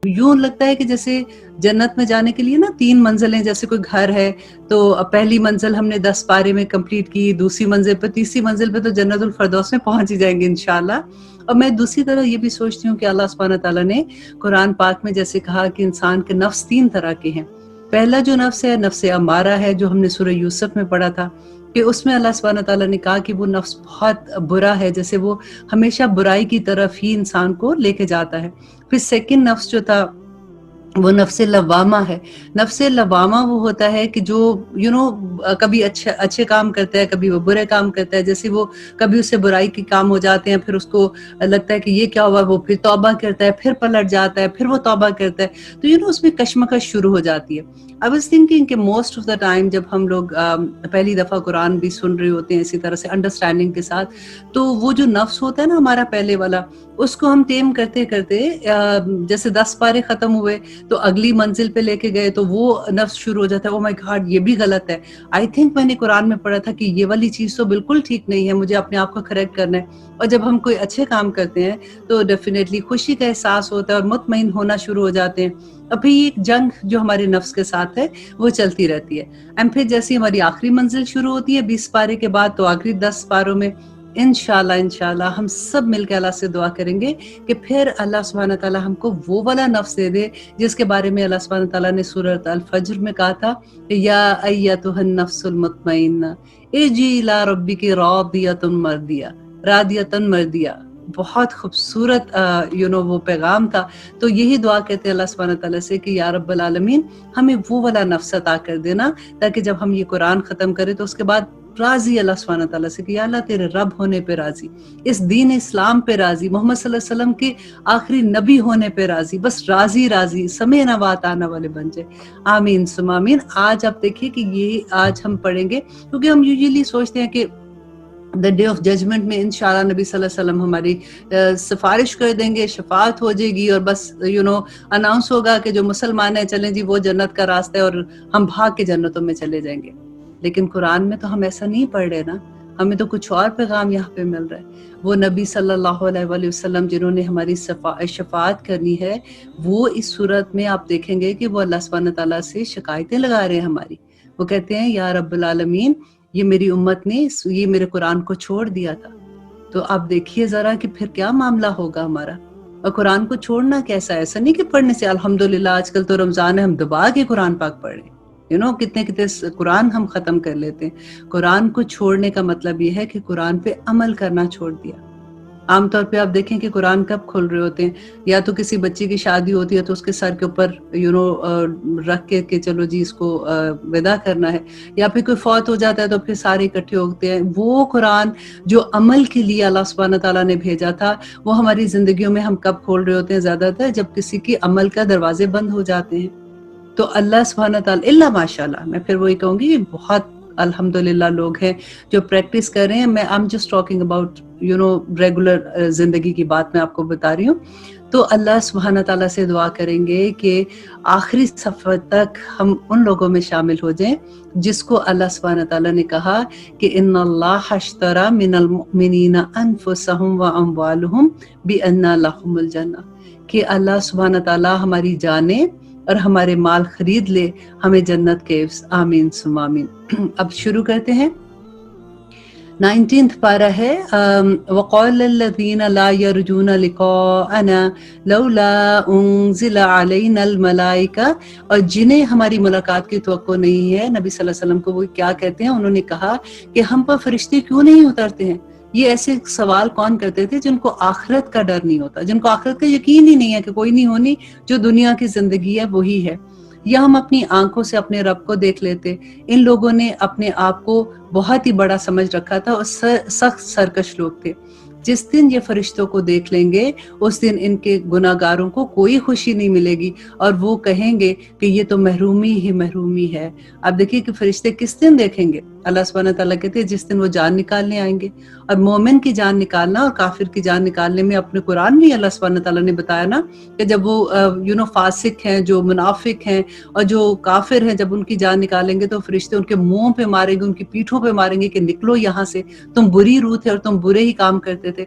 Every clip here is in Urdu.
یوں لگتا ہے کہ جیسے جنت میں جانے کے لیے نا 3 منزلیں، جیسے کوئی گھر ہے تو پہلی منزل ہم نے 10 پارے میں کمپلیٹ کی، دوسری منزل پہ، تیسری منزل پہ تو جنت الفردوس میں پہنچ ہی جائیں گے انشاءاللہ۔ اور میں دوسری طرح یہ بھی سوچتی ہوں کہ اللہ سبحانہ تعالیٰ نے قرآن پاک میں جیسے کہا کہ انسان کے نفس 3 طرح کے ہیں۔ پہلا جو نفس ہے، نفس امارہ ہے، جو ہم نے سورہ یوسف میں پڑھا تھا کہ اس میں اللہ سبحانہ تعالیٰ نے کہا کہ وہ نفس بہت برا ہے، جیسے وہ ہمیشہ برائی کی طرف ہی انسان کو لے کے جاتا ہے۔ پھر سیکنڈ نفس جو تھا وہ نفس لوامہ ہے۔ نفس لوامہ وہ ہوتا ہے کہ جو کبھی اچھے کام کرتا ہے، کبھی وہ برے کام کرتا ہے، جیسے وہ کبھی اس سے برائی کے کام ہو جاتے ہیں، پھر اس کو لگتا ہے کہ یہ کیا ہوا، وہ پھر توبہ کرتا ہے، پھر پلٹ جاتا ہے، پھر وہ توبہ کرتا ہے، تو اس میں کشمکش شروع ہو جاتی ہے۔ I was thinking کہ موسٹ آف دا ٹائم جب ہم لوگ پہلی دفعہ قرآن بھی سن رہے ہوتے ہیں اسی طرح سے انڈرسٹینڈنگ کے ساتھ، تو وہ جو نفس ہوتا ہے نا ہمارا پہلے والا، اس کو ہم تیم کرتے کرتے جیسے 10 پارے ختم ہوئے تو اگلی منزل پہ لے کے گئے تو وہ نفس شروع ہو جاتا ہے، او مائی گاڈ یہ بھی غلط ہے۔ آئی تھنک میں نے قرآن میں پڑھا تھا کہ یہ والی چیز تو بالکل ٹھیک نہیں ہے، مجھے اپنے آپ کو کریکٹ کرنا ہے۔ اور جب ہم کوئی اچھے کام کرتے ہیں تو ڈیفینیٹلی خوشی کا احساس ہوتا ہے اور مطمئن ہونا شروع ہو جاتے ہیں۔ ابھی ایک جنگ جو ہمارے نفس کے ساتھ ہے وہ چلتی رہتی ہے، اینڈ پھر جیسے ہماری آخری منزل شروع ہوتی ہے 20 پارے کے بعد، تو آخری 10 پاروں میں انشاءاللہ ہم سب مل کے اللہ سے دعا کریں گے کہ پھر اللہ سبحانہ تعالیٰ ہم کو وہ والا نفس دے دے جس کے بارے میں اللہ سبحانہ تعالیٰ نے سورۃ الفجر میں کہا تھا کہ یا ایتھا النفس المطمئنہ ارجعی الی ربک راضیۃ مرضیہ۔ بہت خوبصورت وہ پیغام تھا۔ تو یہی دعا کہتے ہیں اللہ سبحانہ تعالیٰ سے کہ یا رب العالمین ہمیں وہ والا نفس عطا کر دینا، تاکہ جب ہم یہ قرآن ختم کریں تو اس کے بعد راضی اللہ سبحانہ تعالیٰ سے کہ یا اللہ تیرے رب ہونے پہ راضی، اس دین اسلام پہ راضی، محمد صلی اللہ علیہ وسلم کے آخری نبی ہونے پہ راضی، بس راضی سمعنا وأطعنا والے بن جائے۔ آمین ثم آمین۔ آج آپ دیکھیے کہ یہ آج ہم پڑھیں گے، کیونکہ ہم یوزلی سوچتے ہیں کہ دا ڈے آف ججمنٹ میں انشاءاللہ نبی صلی اللہ علیہ وسلم ہماری سفارش کر دیں گے، شفاعت ہو جائے گی، اور بس اناؤنس ہوگا کہ جو مسلمان ہیں چلیں جی وہ جنت کا راستہ ہے، اور ہم بھاگ کے جنتوں میں چلے جائیں گے۔ لیکن قرآن میں تو ہم ایسا نہیں پڑھ رہے نا، ہمیں تو کچھ اور پیغام یہاں پہ مل رہا ہے۔ وہ نبی صلی اللہ علیہ وآلہ وسلم جنہوں نے ہماری شفاعت کرنی ہے، وہ اس صورت میں آپ دیکھیں گے کہ وہ اللہ سبحانہ تعالیٰ سے شکایتیں لگا رہے ہیں ہماری۔ وہ کہتے ہیں یا رب العالمین یہ میری امت نے یہ میرے قرآن کو چھوڑ دیا تھا، تو آپ دیکھیے ذرا کہ پھر کیا معاملہ ہوگا ہمارا۔ اور قرآن کو چھوڑنا کیسا ہے؟ ایسا نہیں کہ پڑھنے سے الحمدللہ آج کل تو رمضان ہے ہم دبا کے قرآن پاک پڑھ رہے ہیں، کتنے قرآن ہم ختم کر لیتے ہیں۔ قرآن کو چھوڑنے کا مطلب یہ ہے کہ قرآن پہ عمل کرنا چھوڑ دیا۔ عام طور پہ آپ دیکھیں کہ قرآن کب کھول رہے ہوتے ہیں، یا تو کسی بچے کی شادی ہوتی ہے تو اس کے سر کے اوپر رکھ کے کہ چلو جی اس کو ودا کرنا ہے، یا پھر کوئی فوت ہو جاتا ہے تو پھر سارے اکٹھے ہوتے ہیں۔ وہ قرآن جو عمل کے لیے اللہ سبحانہ تعالیٰ نے بھیجا تھا، وہ ہماری زندگیوں میں ہم کب کھول رہے ہوتے ہیں؟ زیادہ تر جب کسی کی عمل کا دروازے بند ہو جاتے ہیں۔ تو اللہ سبحانہ تعالیٰ اللہ ماشاءاللہ، میں پھر وہی کہوں گی بہت الحمدللہ لوگ ہیں جو پریکٹس کر رہے ہیں۔ میں I'm just talking about regular زندگی کی بات میں آپ کو بتا رہی ہوں۔ تو اللہ سبحانہ تعالیٰ سے دعا کریں گے کہ آخری صفحہ تک ہم ان لوگوں میں شامل ہو جائیں جس کو اللہ سبحانہ تعالیٰ نے کہا کہ ان اللہ اشتری من المؤمنین انفسهم واموالهم بان لهم الجنہ، کہ اللہ سبحانہ تعالیٰ ہماری جانیں اور ہمارے مال خرید لے ہمیں جنت کے۔ آمین ثم آمین۔ اب شروع کرتے ہیں۔ 19th پارہ ہے وَقَالَ الَّذِينَ لَا يَرْجُونَ لِقَاءَنَا لَوْلَا أُنزِلَ عَلَيْنَا الْمَلَائِكَةُ، اور جنہیں ہماری ملاقات کی توقع نہیں ہے نبی صلی اللہ علیہ وسلم کو وہ کیا کہتے ہیں؟ انہوں نے کہا کہ ہم پر فرشتے کیوں نہیں اترتے ہیں؟ یہ ایسے سوال کون کرتے تھے جن کو آخرت کا ڈر نہیں ہوتا، جن کو آخرت کا یقین ہی نہیں ہے کہ کوئی نہیں ہونی، جو دنیا کی زندگی ہے وہی ہے۔ یا ہم اپنی آنکھوں سے اپنے رب کو دیکھ لیتے۔ ان لوگوں نے اپنے آپ کو بہت ہی بڑا سمجھ رکھا تھا اور سخت سرکش لوگ تھے۔ جس دن یہ فرشتوں کو دیکھ لیں گے اس دن ان کے گناہ گاروں کو کوئی خوشی نہیں ملے گی، اور وہ کہیں گے کہ یہ تو محرومی ہی محرومی ہے۔ اب دیکھیے کہ فرشتے کس دن دیکھیں گے؟ اللہ سبحانہ تعالیٰ کہتے ہیں جس دن وہ جان نکالنے آئیں گے۔ اور مومن کی جان نکالنا اور کافر کی جان نکالنے میں اپنے قرآن میں اللہ سبحانہ تعالیٰ نے بتایا نا کہ جب وہ فاسق ہیں، جو منافق ہیں اور جو کافر ہیں، جب ان کی جان نکالیں گے تو فرشتے ان کے منہ پہ ماریں گے، ان کی پیٹھوں پہ ماریں گے کہ نکلو یہاں سے، تم بری روح تھے اور تم برے ہی کام کرتے تھے۔ تھے.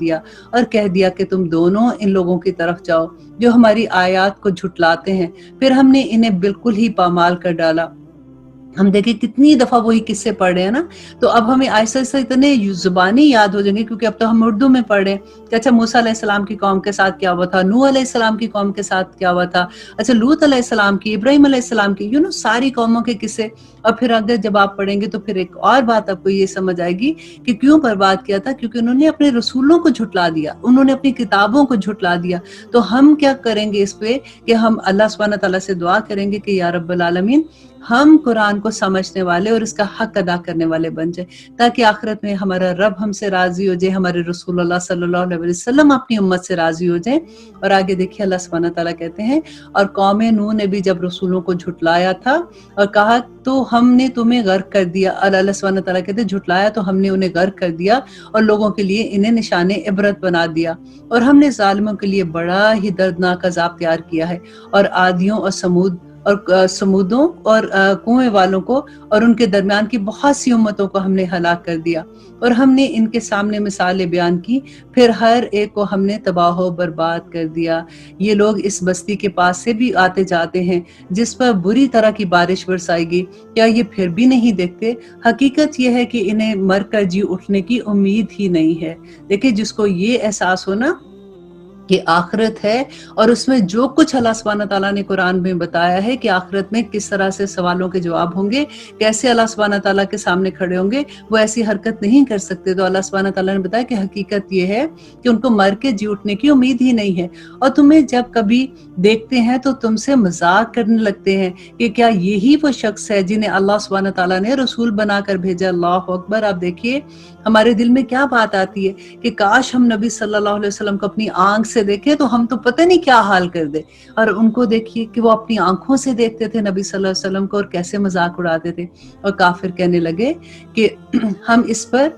دیا اور کہہ دیا کہ تم دونوں ان لوگوں کی طرف جاؤ جو ہماری آیات کو جھٹلاتے ہیں، پھر ہم نے انہیں بالکل ہی پامال کر ڈالا۔ ہم دیکھیں کتنی دفعہ وہی قصے پڑھ رہے ہیں نا، تو اب ہمیں آہستہ آہستہ اتنے زبانی یاد ہو جائیں گے، کیونکہ اب تو ہم اردو میں پڑھ رہے ہیں کہ اچھا موسیٰ علیہ السلام کی قوم کے ساتھ کیا ہوا تھا، نوح علیہ السلام کی قوم کے ساتھ کیا ہوا تھا، اچھا لوط علیہ السلام کی، ابراہیم علیہ السلام کی، ساری قوموں کے قصے۔ اور پھر اگر جب آپ پڑھیں گے تو پھر ایک اور بات آپ کو یہ سمجھ آئے گی کہ کیوں برباد کیا تھا، کیونکہ انہوں نے اپنے رسولوں کو جھٹلا دیا، انہوں نے اپنی کتابوں کو جھٹلا دیا۔ تو ہم کیا کریں گے اس پہ کہ ہم اللہ سبحانہ تعالیٰ سے دعا کریں گے کہ یا رب العالمین ہم قرآن کو سمجھنے والے اور اس کا حق ادا کرنے والے بن جائیں، تاکہ آخرت میں ہمارا رب ہم سے راضی ہو جائے، ہمارے رسول اللہ صلی اللہ علیہ وسلم اپنی امت سے راضی ہو جائیں۔ اور آگے دیکھیے اللہ سبحانہ تعالیٰ کہتے ہیں اور قوم نوح نے بھی جب رسولوں کو جھٹلایا تھا اور کہا تو ہم نے تمہیں غرق کر دیا، اور اللہ سبحانہ تعالیٰ کہتے ہیں جھٹلایا تو ہم نے انہیں غرق کر دیا اور لوگوں کے لیے انہیں نشان عبرت بنا دیا، اور ہم نے ظالموں کے لیے بڑا ہی دردناک عذاب تیار کیا ہے، اور عادیوں اور سمودوں اور کنویں والوں کو اور ان کے درمیان کی بہت سی امتوں کو ہم نے ہلاک کر دیا، اور ہم نے ان کے سامنے مثالیں بیان کی، پھر ہر ایک کو ہم نے تباہ و برباد کر دیا۔ یہ لوگ اس بستی کے پاس سے بھی آتے جاتے ہیں جس پر بری طرح کی بارش برسائے گی، کیا یہ پھر بھی نہیں دیکھتے؟ حقیقت یہ ہے کہ انہیں مر کر جی اٹھنے کی امید ہی نہیں ہے۔ دیکھیں جس کو یہ احساس ہونا کہ آخرت ہے اور اس میں جو کچھ اللہ سبحانہ تعالیٰ نے قرآن میں بتایا ہے کہ آخرت میں کس طرح سے سوالوں کے جواب ہوں گے، کیسے اللہ سبحانہ تعالیٰ کے سامنے کھڑے ہوں گے، وہ ایسی حرکت نہیں کر سکتے۔ تو اللہ سبحانہ تعالیٰ نے بتایا کہ حقیقت یہ ہے کہ ان کو مر کے جی اٹھنے کی امید ہی نہیں ہے، اور تمہیں جب کبھی دیکھتے ہیں تو تم سے مذاق کرنے لگتے ہیں کہ کیا یہی وہ شخص ہے جنہیں اللہ سبحانہ تعالیٰ نے رسول بنا کر بھیجا۔ اللہ اکبر۔ آپ دیکھیے ہمارے دل میں کیا بات آتی ہے کہ کاش ہم نبی صلی اللہ علیہ وسلم کو اپنی آنکھ سے دیکھیں تو ہم تو پتہ نہیں کیا حال کر دے، اور ان کو دیکھیے کہ وہ اپنی آنکھوں سے دیکھتے تھے نبی صلی اللہ علیہ وسلم کو اور کیسے مذاق اڑاتے تھے، اور کافر کہنے لگے کہ ہم اس پر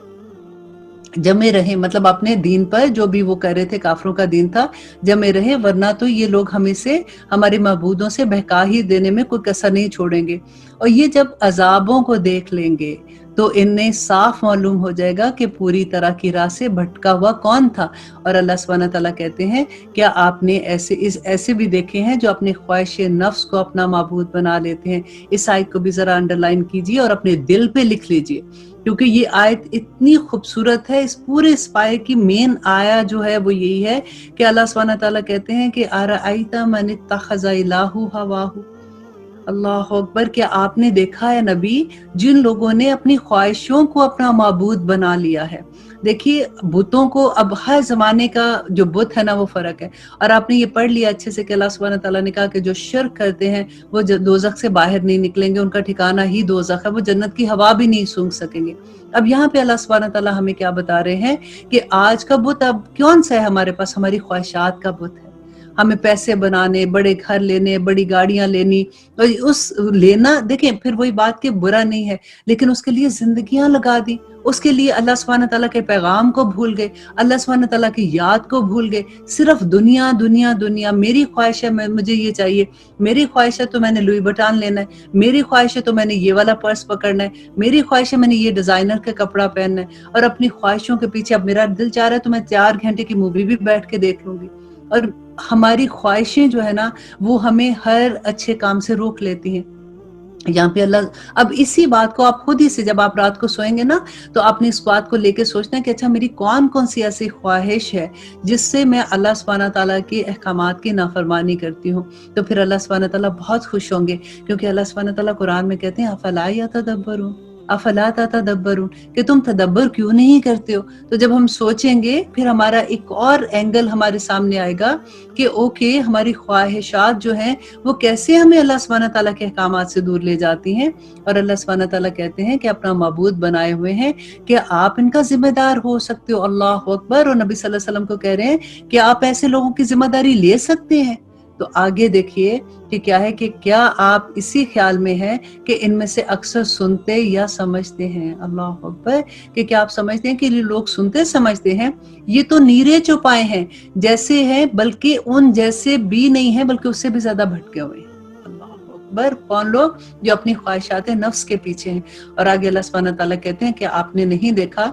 جمے رہے، مطلب اپنے دین پر جو بھی وہ کر رہے تھے، کافروں کا دین تھا، جمے رہے، ورنہ تو یہ لوگ ہمیں سے ہمارے معبودوں سے بہکا ہی دینے میں کوئی کسر نہیں چھوڑیں گے۔ اور یہ جب عذابوں کو دیکھ لیں گے تو انہیں صاف معلوم ہو جائے گا کہ پوری طرح کی راہ سے بھٹکا ہوا کون تھا۔ اور اللہ سبحانہ تعالیٰ کہتے ہیں کیا آپ نے ایسے بھی دیکھے ہیں جو اپنے خواہش نفس کو اپنا معبود بنا لیتے ہیں؟ اس آیت کو بھی ذرا انڈرلائن کیجیے اور اپنے دل پہ لکھ لیجیے، کیونکہ یہ آیت اتنی خوبصورت ہے۔ اس پورے اسپائر کی مین آیا جو ہے وہ یہی ہے کہ اللہ سبحانہ تعالیٰ کہتے ہیں کہ ارأیت من اتخذ الہہ ہواہ، اللہ اکبر، کیا آپ نے دیکھا ہے نبی جن لوگوں نے اپنی خواہشوں کو اپنا معبود بنا لیا ہے۔ دیکھیے بتوں کو اب ہر زمانے کا جو بت ہے نا وہ فرق ہے، اور آپ نے یہ پڑھ لیا اچھے سے کہ اللہ سبحانہ تعالیٰ نے کہا کہ جو شرک کرتے ہیں وہ دوزخ سے باہر نہیں نکلیں گے، ان کا ٹھکانہ ہی دوزخ ہے، وہ جنت کی ہوا بھی نہیں سونگھ سکیں گے۔ اب یہاں پہ اللہ سبحانہ تعالیٰ ہمیں کیا بتا رہے ہیں کہ آج کا بت اب کون سا ہے ہمارے پاس؟ ہماری خواہشات کا بت ہے۔ ہمیں پیسے بنانے، بڑے گھر لینے، بڑی گاڑیاں لینی، اور اس لینا، دیکھیں پھر وہی بات کہ برا نہیں ہے، لیکن اس کے لیے زندگیاں لگا دی، اس کے لیے اللہ سبحانہ تعالیٰ کے پیغام کو بھول گئے، اللہ سبحانہ تعالیٰ کی یاد کو بھول گئے، صرف دنیا دنیا دنیا۔ میری خواہش ہے مجھے یہ چاہیے، میری خواہش ہے تو میں نے لوئی بٹان لینا ہے، میری خواہش ہے تو میں نے یہ والا پرس پکڑنا ہے، میری خواہش ہے میں نے یہ ڈیزائنر کا کپڑا پہننا ہے، اور اپنی خواہشوں کے پیچھے اب میرا دل چاہ رہا ہے تو میں 4 گھنٹے کی مووی بھی بیٹھ کے دیکھ لوں گی۔ اور ہماری خواہشیں جو ہے نا وہ ہمیں ہر اچھے کام سے روک لیتی ہیں۔ یہاں پہ اللہ اب اسی بات کو آپ خود ہی سے جب آپ رات کو سوئیں گے نا تو آپ نے اس بات کو لے کے سوچنا ہے کہ اچھا میری کون کون سی ایسی خواہش ہے جس سے میں اللہ سبحانہ تعالیٰ کے احکامات کی نافرمانی کرتی ہوں۔ تو پھر اللہ سبحانہ تعالیٰ بہت خوش ہوں گے، کیونکہ اللہ سبحانہ تعالیٰ قرآن میں کہتے ہیں افلا یتدبرون افلا تتدبرون، کہ تم تدبر کیوں نہیں کرتے ہو۔ تو جب ہم سوچیں گے پھر ہمارا ایک اور اینگل ہمارے سامنے آئے گا کہ اوکے ہماری خواہشات جو ہیں وہ کیسے ہمیں اللہ سبحانہ تعالیٰ کے احکامات سے دور لے جاتی ہیں، اور اللہ سبحانہ تعالیٰ کہتے ہیں کہ اپنا معبود بنائے ہوئے ہیں کہ آپ ان کا ذمہ دار ہو سکتے ہو۔ اللہ اکبر۔ اور نبی صلی اللہ علیہ وسلم کو کہہ رہے ہیں کہ آپ ایسے لوگوں کی ذمہ داری لے سکتے ہیں۔ تو آگے دیکھیے کہ کیا ہے کہ کیا آپ اسی خیال میں ہیں کہ ان میں سے اکثر سنتے یا سمجھتے ہیں؟ اللہ اکبر، کہ کیا آپ سمجھتے ہیں کہ یہ لوگ سنتے سمجھتے ہیں؟ یہ تو نیرے چوپائے ہیں جیسے ہیں، بلکہ ان جیسے بھی نہیں ہیں، بلکہ اس سے بھی زیادہ بھٹکے ہوئے ہیں۔ اللہ اکبر۔ کون لوگ؟ جو اپنی خواہشات نفس کے پیچھے ہیں۔ اور آگے اللہ سبحانہ تعالیٰ کہتے ہیں کہ آپ نے نہیں دیکھا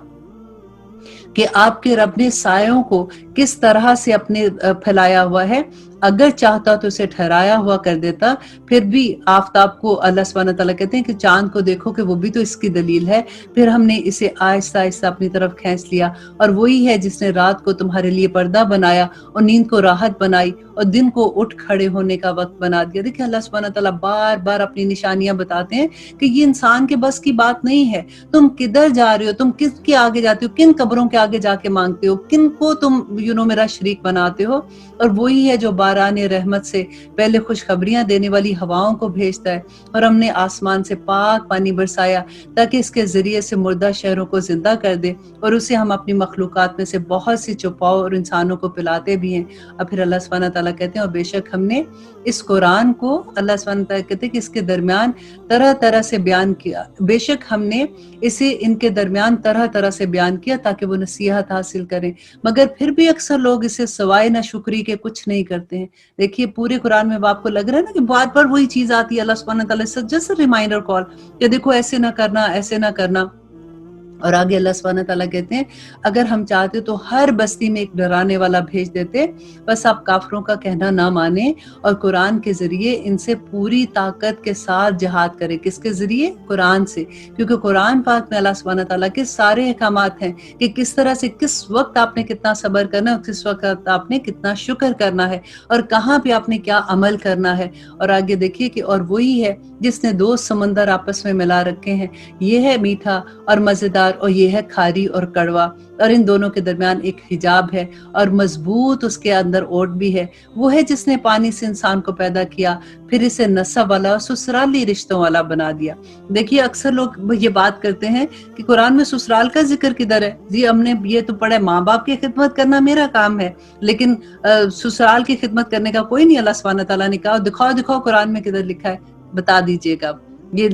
کہ آپ کے رب نے سایوں کو کس طرح سے اپنے پھیلایا ہوا ہے. اگر چاہتا تو اسے ٹھہرایا ہوا کر دیتا. پھر بھی آفتاب کو اللہ سبحانہ تعالیٰ کہتے ہیں کہ چاند کو دیکھو کہ وہ بھی تو اس کی دلیل ہے. پھر ہم نے اسے آہستہ آہستہ اپنی طرف کھینچ لیا. اور وہی ہے جس نے رات کو تمہارے لیے پردہ بنایا اور نیند کو راحت بنائی اور دن کو اٹھ کھڑے ہونے کا وقت بنا دیا. دیکھیں اللہ سبحانہ تعالیٰ بار بار اپنی نشانیاں بتاتے ہیں کہ یہ انسان کے بس کی بات نہیں ہے. تم کدھر جا رہے ہو, تم کس کے آگے جاتے ہو, کن قبروں کے آگے جا کے مانگتے ہو, کن کو تم میرا شریک بناتے ہو. اور وہی ہے جو باران رحمت سے پہلے خوشخبریاں دینے والی ہواؤں کو بھیجتا ہے. اور ہم نے آسمان سے پاک پانی برسایا تاکہ اس کے ذریعے سے مردہ شہروں کو زندہ کر دے. اور اسے ہم اپنی مخلوقات میں سے بہت سی چوپاؤں اور انسانوں کو پلاتے بھی ہیں. اور پھر اللہ سبحانہ تعالیٰ کہتے ہیں اور بے شک ہم نے اس قرآن کو, اللہ سبحانہ تعالیٰ کہتے ہیں کہ اس کے درمیان طرح طرح سے بیان کیا. بے شک ہم نے اسے ان کے درمیان طرح طرح سے بیان کیا تاکہ وہ نصیحت حاصل کریں. مگر پھر بھی اکثر لوگ اسے سوائے نہ شکری کے کچھ نہیں کرتے ہیں. دیکھیے پورے قرآن میں آپ کو لگ رہا ہے نا کہ بار بار وہی چیز آتی ہے. اللہ سبحانہ تعالیٰ سے جسٹ ریمائنڈر کال کہ دیکھو ایسے نہ کرنا, ایسے نہ کرنا. اور آگے اللہ سبحانہ تعالیٰ کہتے ہیں اگر ہم چاہتے تو ہر بستی میں ایک ڈرانے والا بھیج دیتے, بس آپ کافروں کا کہنا نہ مانیں اور قرآن کے ذریعے ان سے پوری طاقت کے ساتھ جہاد کریں. کس کے ذریعے؟ قرآن سے. کیونکہ قرآن پاک میں اللہ سبحانہ تعالیٰ کے سارے احکامات ہیں کہ کس طرح سے کس وقت آپ نے کتنا صبر کرنا ہے اور کس وقت آپ نے کتنا شکر کرنا ہے اور کہاں پہ آپ نے کیا عمل کرنا ہے. اور آگے دیکھیے کہ اور وہی ہے جس نے دو سمندر آپس میں ملا رکھے ہیں, یہ ہے میٹھا اور مزیدار اور یہ ہے کھاری اور کڑوا, اور ان دونوں کے درمیان ایک حجاب ہے اور مضبوط اس کے اندر اوٹ بھی ہے. وہ ہے جس نے پانی سے انسان کو پیدا کیا, پھر اسے نسب والا اور سسرالی رشتوں والا بنا دیا. دیکھیے اکثر لوگ یہ بات کرتے ہیں کہ قرآن میں سسرال کا ذکر کدھر ہے. جی ہم نے یہ تو پڑھا ہے ماں باپ کی خدمت کرنا میرا کام ہے, لیکن سسرال کی خدمت کرنے کا کوئی نہیں. اللہ سبحانہ تعالیٰ نے کہا دکھاؤ قرآن میں کدھر لکھا ہے, بتا دیجئے گا. یہ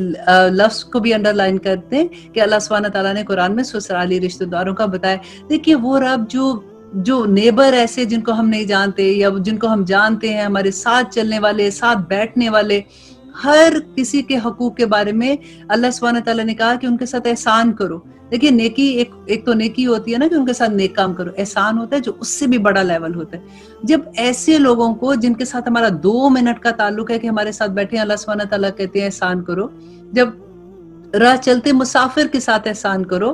لفظ کو بھی انڈر لائن کرتے ہیں کہ اللہ سبحانہ تعالیٰ نے قرآن میں سسرالی رشتہ داروں کا بتایا. دیکھیے وہ رب جو نیبر ایسے جن کو ہم نہیں جانتے یا جن کو ہم جانتے ہیں, ہمارے ساتھ چلنے والے, ساتھ بیٹھنے والے, ہر کسی کے حقوق کے بارے میں اللہ سبحانہ تعالیٰ نے کہا کہ ان کے ساتھ احسان کرو. دیکھیے نیکی ایک تو نیکی ہوتی ہے نا کہ ان کے ساتھ نیک کام کرو, احسان ہوتا ہے جو اس سے بھی بڑا لیول ہوتا ہے. جب ایسے لوگوں کو جن کے ساتھ ہمارا 2 منٹ کا تعلق ہے کہ ہمارے ساتھ بیٹھے ہیں, اللہ سبحانہ تعالیٰ کہتے ہیں احسان کرو. جب راہ چلتے مسافر کے ساتھ احسان کرو,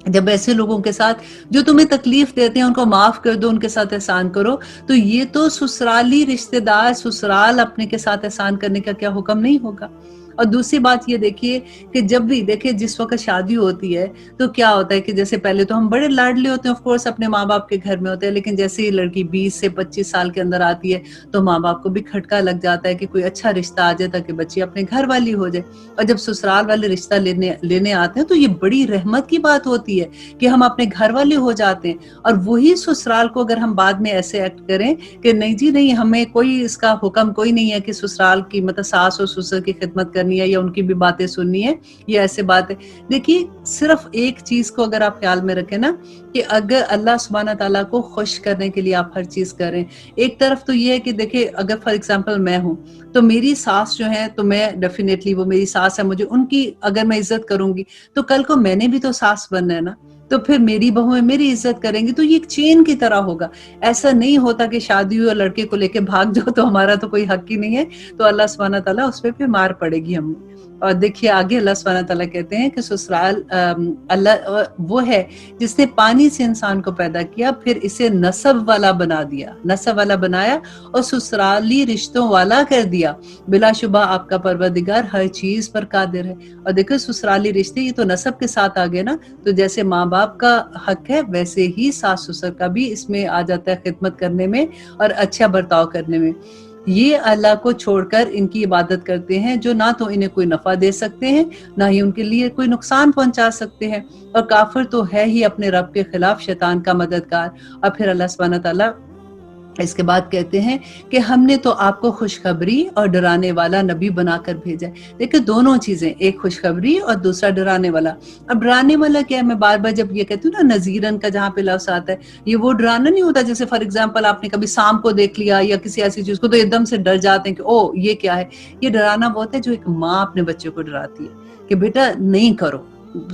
جب ایسے لوگوں کے ساتھ جو تمہیں تکلیف دیتے ہیں ان کو معاف کر دو, ان کے ساتھ احسان کرو. تو یہ تو سسرالی رشتہ دار, سسرال اپنے کے ساتھ احسان کرنے کا کیا حکم نہیں ہوگا. اور دوسری بات یہ دیکھیے کہ جب بھی دیکھیں جس وقت شادی ہوتی ہے تو کیا ہوتا ہے کہ جیسے پہلے تو ہم بڑے لاڈلے ہوتے ہیں, آف کورس اپنے ماں باپ کے گھر میں ہوتے ہیں, لیکن جیسے ہی لڑکی 20 سے 25 سال کے اندر آتی ہے تو ماں باپ کو بھی کھٹکا لگ جاتا ہے کہ کوئی اچھا رشتہ آ جائے تاکہ بچی اپنے گھر والی ہو جائے. اور جب سسرال والے رشتہ لینے آتے ہیں تو یہ بڑی رحمت کی بات ہوتی ہے کہ ہم اپنے گھر والے ہو جاتے ہیں. اور وہی سسرال کو اگر ہم بعد میں ایسے ایکٹ کریں کہ نہیں جی نہیں, ہمیں کوئی اس کا حکم کوئی نہیں ہے کہ سسرال کی مطلب ساس اور سسر کی خدمت کرنی ہے یا ان کی بھی باتیں سننی ہے, یہ ایسے بات ہے. دیکھیے صرف ایک چیز کو اگر آپ خیال میں رکھیں نا کہ اگر اللہ سبحانہ تعالیٰ کو خوش کرنے کے لیے آپ ہر چیز کریں, ایک طرف تو یہ ہے کہ دیکھیں اگر فار ایگزامپل میں ہوں تو میری ساس جو ہے تو میں ڈیفینیٹلی وہ میری ساس ہے, مجھے ان کی اگر میں عزت کروں گی تو کل کو میں نے بھی تو ساس بننا ہے نا, تو پھر میری بہویں میری عزت کریں گی. تو یہ ایک چین کی طرح ہوگا. ایسا نہیں ہوتا کہ شادی ہوئی اور لڑکے کو لے کے بھاگ جاؤ تو ہمارا تو کوئی حق ہی نہیں ہے, تو اللہ سبحانہ تعالیٰ اس پہ پھر مار پڑے گی ہم. اور دیکھیے آگے اللہ سبحانہ تعالیٰ کہتے ہیں کہ سسرال اللہ وہ ہے جس نے پانی سے انسان کو پیدا کیا, پھر اسے نسب والا بنا دیا, نسب والا بنایا اور سسرالی رشتوں والا کر دیا. بلا شبہ آپ کا پروردگار ہر چیز پر قادر ہے. اور دیکھو سسرالی رشتے یہ تو نسب کے ساتھ آگے نا, تو جیسے ماں باپ کا حق ہے ویسے ہی ساس سسر کا بھی اس میں آ جاتا ہے خدمت کرنے میں اور اچھا برتاؤ کرنے میں. یہ اللہ کو چھوڑ کر ان کی عبادت کرتے ہیں جو نہ تو انہیں کوئی نفع دے سکتے ہیں نہ ہی ان کے لیے کوئی نقصان پہنچا سکتے ہیں. اور کافر تو ہے ہی اپنے رب کے خلاف شیطان کا مددگار. اور پھر اللہ سبحانہ تعالیٰ اس کے بعد کہتے ہیں کہ ہم نے تو آپ کو خوشخبری اور ڈرانے والا نبی بنا کر بھیجا ہے. دیکھیں دونوں چیزیں, ایک خوشخبری اور دوسرا ڈرانے والا. اب ڈرانے والا کیا ہے, میں بار بار جب یہ کہتی ہوں نا نذیرن کا جہاں پہ لفظ آتا ہے, یہ وہ ڈرانا نہیں ہوتا جیسے فار ایگزامپل آپ نے کبھی سانپ کو دیکھ لیا یا کسی ایسی چیز کو تو ایک دم سے ڈر جاتے ہیں کہ او یہ کیا ہے. یہ ڈرانا وہ ہوتا ہے جو ایک ماں اپنے بچے کو ڈراتی ہے کہ بیٹا نہیں کرو,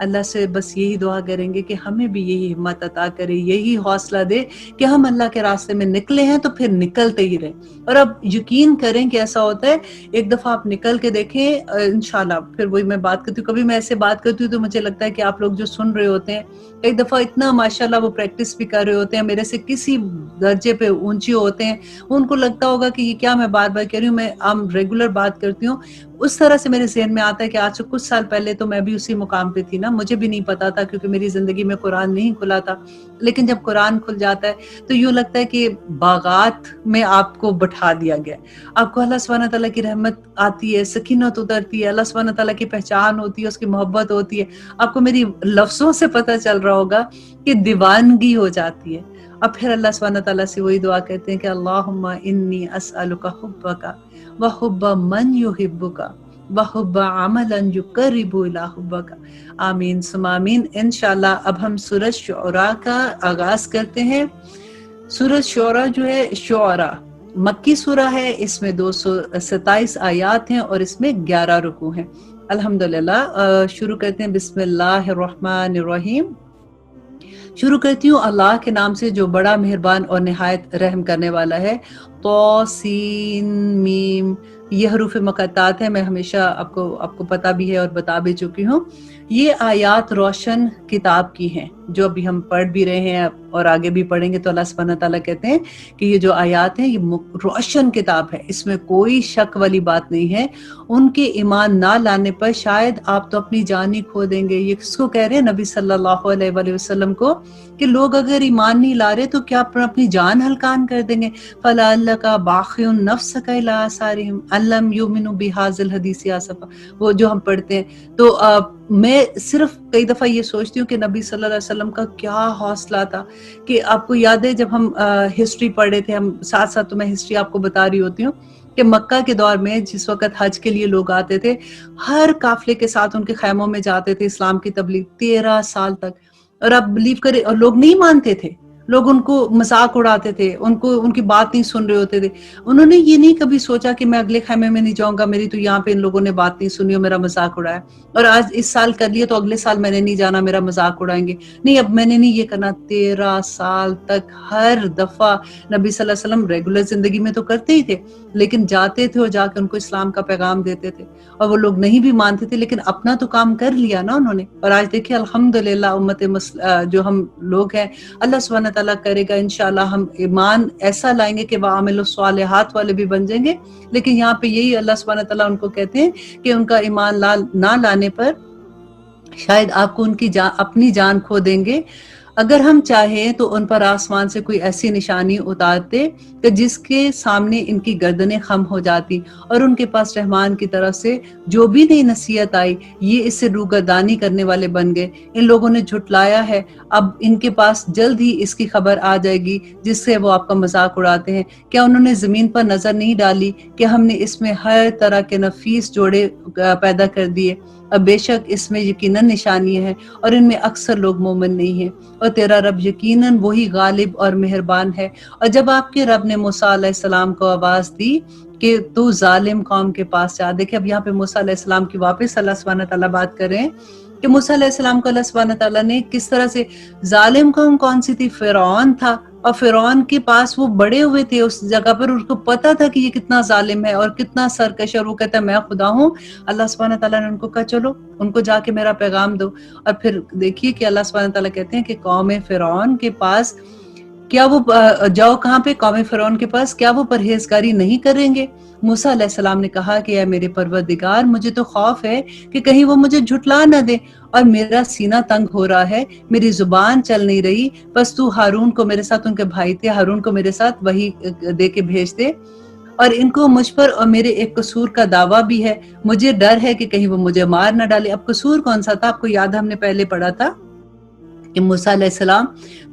اللہ سے بس یہی دعا کریں گے کہ ہمیں بھی یہی ہمت عطا کرے، یہی حوصلہ دے کہ ہم اللہ کے راستے میں نکلے ہیں تو پھر نکلتے ہی رہیں۔ اور اب یقین کریں کہ ایسا ہوتا ہے، ایک دفعہ آپ نکل کے دیکھیں انشاءاللہ، پھر وہی میں بات کرتی ہوں، کبھی میں ایسے بات کرتی ہوں تو مجھے لگتا ہے کہ آپ لوگ جو سن رہے ہوتے ہیں ایک دفعہ اتنا ماشاءاللہ وہ پریکٹس بھی کر رہے ہوتے ہیں، میرے سے کسی درجے پہ اونچی ہوتے ہیں، ان کو لگتا ہوگا کہ یہ کیا میں بار بار کہہ رہی ہوں، میں ریگولر بات کرتی ہوں، اس طرح سے میرے ذہن میں آتا ہے کہ آج سے کچھ سال پہلے تو میں بھی اسی مقام پہ تھی نا، مجھے بھی نہیں پتا تھا کیونکہ میری زندگی میں قرآن نہیں کھلا تھا، لیکن جب قرآن کھل جاتا ہے تو یوں لگتا ہے کہ باغات میں آپ کو بٹھا دیا گیا، آپ کو اللہ سبحانہ تعالیٰ کی رحمت آتی ہے، سکینت اترتی ہے، اللہ سبحانہ تعالیٰ کی پہچان ہوتی ہے، اس کی محبت ہوتی ہے، آپ کو میری لفظوں سے پتہ چل رہا ہوگا کہ دیوانگی ہو جاتی ہے۔ اب پھر اللہ سبحانہ تعالیٰ سے وہی دعا کہتے ہیں کہ اللہم انی اسألک حبک وحب من یحبک وحب عملا یقرب الی حبک، آمین ثم آمین۔ انشاءاللہ اب ہم سورۃ شعراء کا آغاز کرتے ہیں۔ سورۃ شعراء جو ہے، شعراء مکی سورہ ہے، اس میں 227 آیات ہیں اور اس میں 11 رکوع ہیں۔ الحمدللہ شروع کرتے ہیں، بسم اللہ الرحمن الرحیم۔ شروع کرتی ہوں اللہ کے نام سے جو بڑا مہربان اور نہایت رحم کرنے والا ہے۔ تو سین میم، یہ حروف مقطعات ہیں، میں ہمیشہ آپ کو پتہ بھی ہے اور بتا بھی چکی ہوں۔ یہ آیات روشن کتاب کی ہیں جو ابھی ہم پڑھ بھی رہے ہیں اور آگے بھی پڑھیں گے، تو اللہ سبحانہ تعالیٰ کہتے ہیں کہ یہ جو آیات ہیں یہ روشن کتاب ہے، اس میں کوئی شک والی بات نہیں ہے۔ ان کے ایمان نہ لانے پر شاید آپ تو اپنی جان ہی کھو دیں گے۔ یہ کس کو کہہ رہے ہیں؟ نبی صلی اللہ علیہ وآلہ وسلم کو، کہ لوگ اگر ایمان نہیں لا رہے تو کیا اپنی جان ہلکان کر دیں گے؟ فَلَعَلَّكَ بَاخِعٌ نَفْسَكَ إِلَىٰ آثَارِهِمْ إِن لَّمْ يُؤْمِنُوا بِهَٰذَا الْحَدِيثِ آسَفًا، وہ جو ہم پڑھتے ہیں۔ تو میں صرف کئی دفعہ یہ سوچتی ہوں کہ نبی صلی اللہ علیہ وسلم کا کیا حوصلہ تھا، کہ آپ کو یاد ہے جب ہم ہسٹری پڑھ رہے تھے، ہم ساتھ ساتھ تو میں ہسٹری آپ کو بتا رہی ہوتی ہوں کہ مکہ کے دور میں جس وقت حج کے لیے لوگ آتے تھے، ہر قافلے کے ساتھ ان کے خیموں میں جاتے تھے اسلام کی تبلیغ 13 سال تک، اور آپ بلیو کریں، اور لوگ نہیں مانتے تھے، لوگ ان کو مذاق اڑاتے تھے، ان کی بات نہیں سن رہے ہوتے تھے۔ انہوں نے یہ نہیں کبھی سوچا کہ میں اگلے خیمے میں نہیں جاؤں گا، میری تو یہاں پہ ان لوگوں نے بات نہیں سنی اور میرا مذاق اڑایا، اور آج اس سال کر لیا تو اگلے سال میں نے نہیں جانا، میرا مذاق اڑائیں گے، نہیں اب میں نے نہیں یہ کرنا۔ 13 سال تک ہر دفعہ نبی صلی اللہ علیہ وسلم ریگولر زندگی میں تو کرتے ہی تھے، لیکن جاتے تھے اور جا کے ان کو اسلام کا پیغام دیتے تھے، اور وہ لوگ نہیں بھی مانتے تھے، لیکن اپنا تو کام کر لیا نا انہوں نے۔ اور آج دیکھیں الحمدللہ امت جو ہم لوگ ہیں، اللہ سبحانہ تعالیٰ کرے گا انشاءاللہ ہم ایمان ایسا لائیں گے کہ وعامل الصالحات والے بھی بن جائیں گے، لیکن یہاں پہ یہی اللہ سبحانہ تعالیٰ ان کو کہتے ہیں کہ ان کا ایمان نہ لانے پر شاید آپ کو ان کی اپنی جان کھو دیں گے۔ اگر ہم چاہیں تو ان پر آسمان سے کوئی ایسی نشانی اتارتے کہ جس کے سامنے ان کی گردنیں خم ہو جاتی، اور ان کے پاس رحمان کی طرف سے جو بھی نئی نصیحت آئی یہ اس سے روگردانی کرنے والے بن گئے۔ ان لوگوں نے جھٹلایا ہے، اب ان کے پاس جلد ہی اس کی خبر آ جائے گی جس سے وہ آپ کا مذاق اڑاتے ہیں۔ کیا انہوں نے زمین پر نظر نہیں ڈالی کہ ہم نے اس میں ہر طرح کے نفیس جوڑے پیدا کر دیے؟ اب بے شک اس میں یقیناً نشانی ہے، اور ان میں اکثر لوگ مومن نہیں ہیں، اور تیرا رب یقیناً وہی غالب اور مہربان ہے۔ اور جب آپ کے رب نے موسیٰ علیہ السلام کو آواز دی کہ تو ظالم قوم کے پاس جا، دیکھیں اب یہاں پہ موسیٰ علیہ السلام کی واپس اللہ سبحانہ تعالیٰ بات کر رہے ہیں کہ موسیٰ علیہ السلام کو اللہ سبحانہ تعالیٰ نے کس طرح سے، ظالم قوم کون سی تھی؟ فرعون تھا، اور فرعون کے پاس وہ بڑے ہوئے تھے اس جگہ پر، اس کو پتا تھا کہ یہ کتنا ظالم ہے اور کتنا سرکش ہے، اور وہ کہتا ہے میں خدا ہوں۔ اللہ سبحانہ تعالیٰ نے ان کو کہا چلو ان کو جا کے میرا پیغام دو، اور پھر دیکھیے کہ اللہ سبحانہ تعالیٰ کہتے ہیں کہ قوم فرعون کے پاس کیا وہ جاؤ، کہاں پہ؟ قوم فرعون کے پاس، کیا وہ پرہیزگاری نہیں کریں گے؟ موسیٰ علیہ السلام نے کہا کہ اے میرے پروردگار، مجھے تو خوف ہے کہ کہیں وہ مجھے جھٹلا نہ دے، اور میرا سینہ تنگ ہو رہا ہے، میری زبان چل نہیں رہی، بس تو ہارون کو میرے ساتھ، ان کے بھائی تھے، ہارون کو میرے ساتھ وہی دے کے بھیج دے، اور ان کو مجھ پر اور میرے ایک قصور کا دعویٰ بھی ہے، مجھے ڈر ہے کہ کہیں وہ مجھے مار نہ ڈالے۔ اب قصور کون سا تھا؟ آپ کو یاد ہے ہم نے پہلے پڑھا تھا کہ موسیٰ علیہ السلام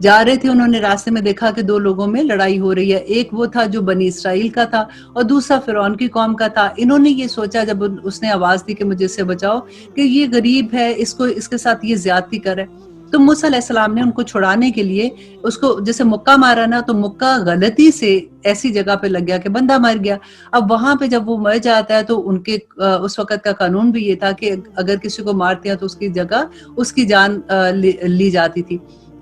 جا رہے تھے، انہوں نے راستے میں دیکھا کہ دو لوگوں میں لڑائی ہو رہی ہے، ایک وہ تھا جو بنی اسرائیل کا تھا اور دوسرا فرعون کی قوم کا تھا۔ انہوں نے یہ سوچا جب اس نے آواز دی کہ مجھے اس سے بچاؤ، کہ یہ غریب ہے، اس کے ساتھ یہ زیادتی کر ہے، تو موسیٰ علیہ السلام نے ان کو چھڑانے کے لیے اس کو جیسے مکہ مارا نا، تو مکہ غلطی سے ایسی جگہ پہ لگ گیا کہ بندہ مر گیا. اب وہاں پہ جب وہ مر جاتا ہے تو ان کے اس وقت کا قانون بھی یہ تھا کہ اگر کسی کو مارتے ہیں تو اس کی جگہ اس کی جان لی جاتی تھی.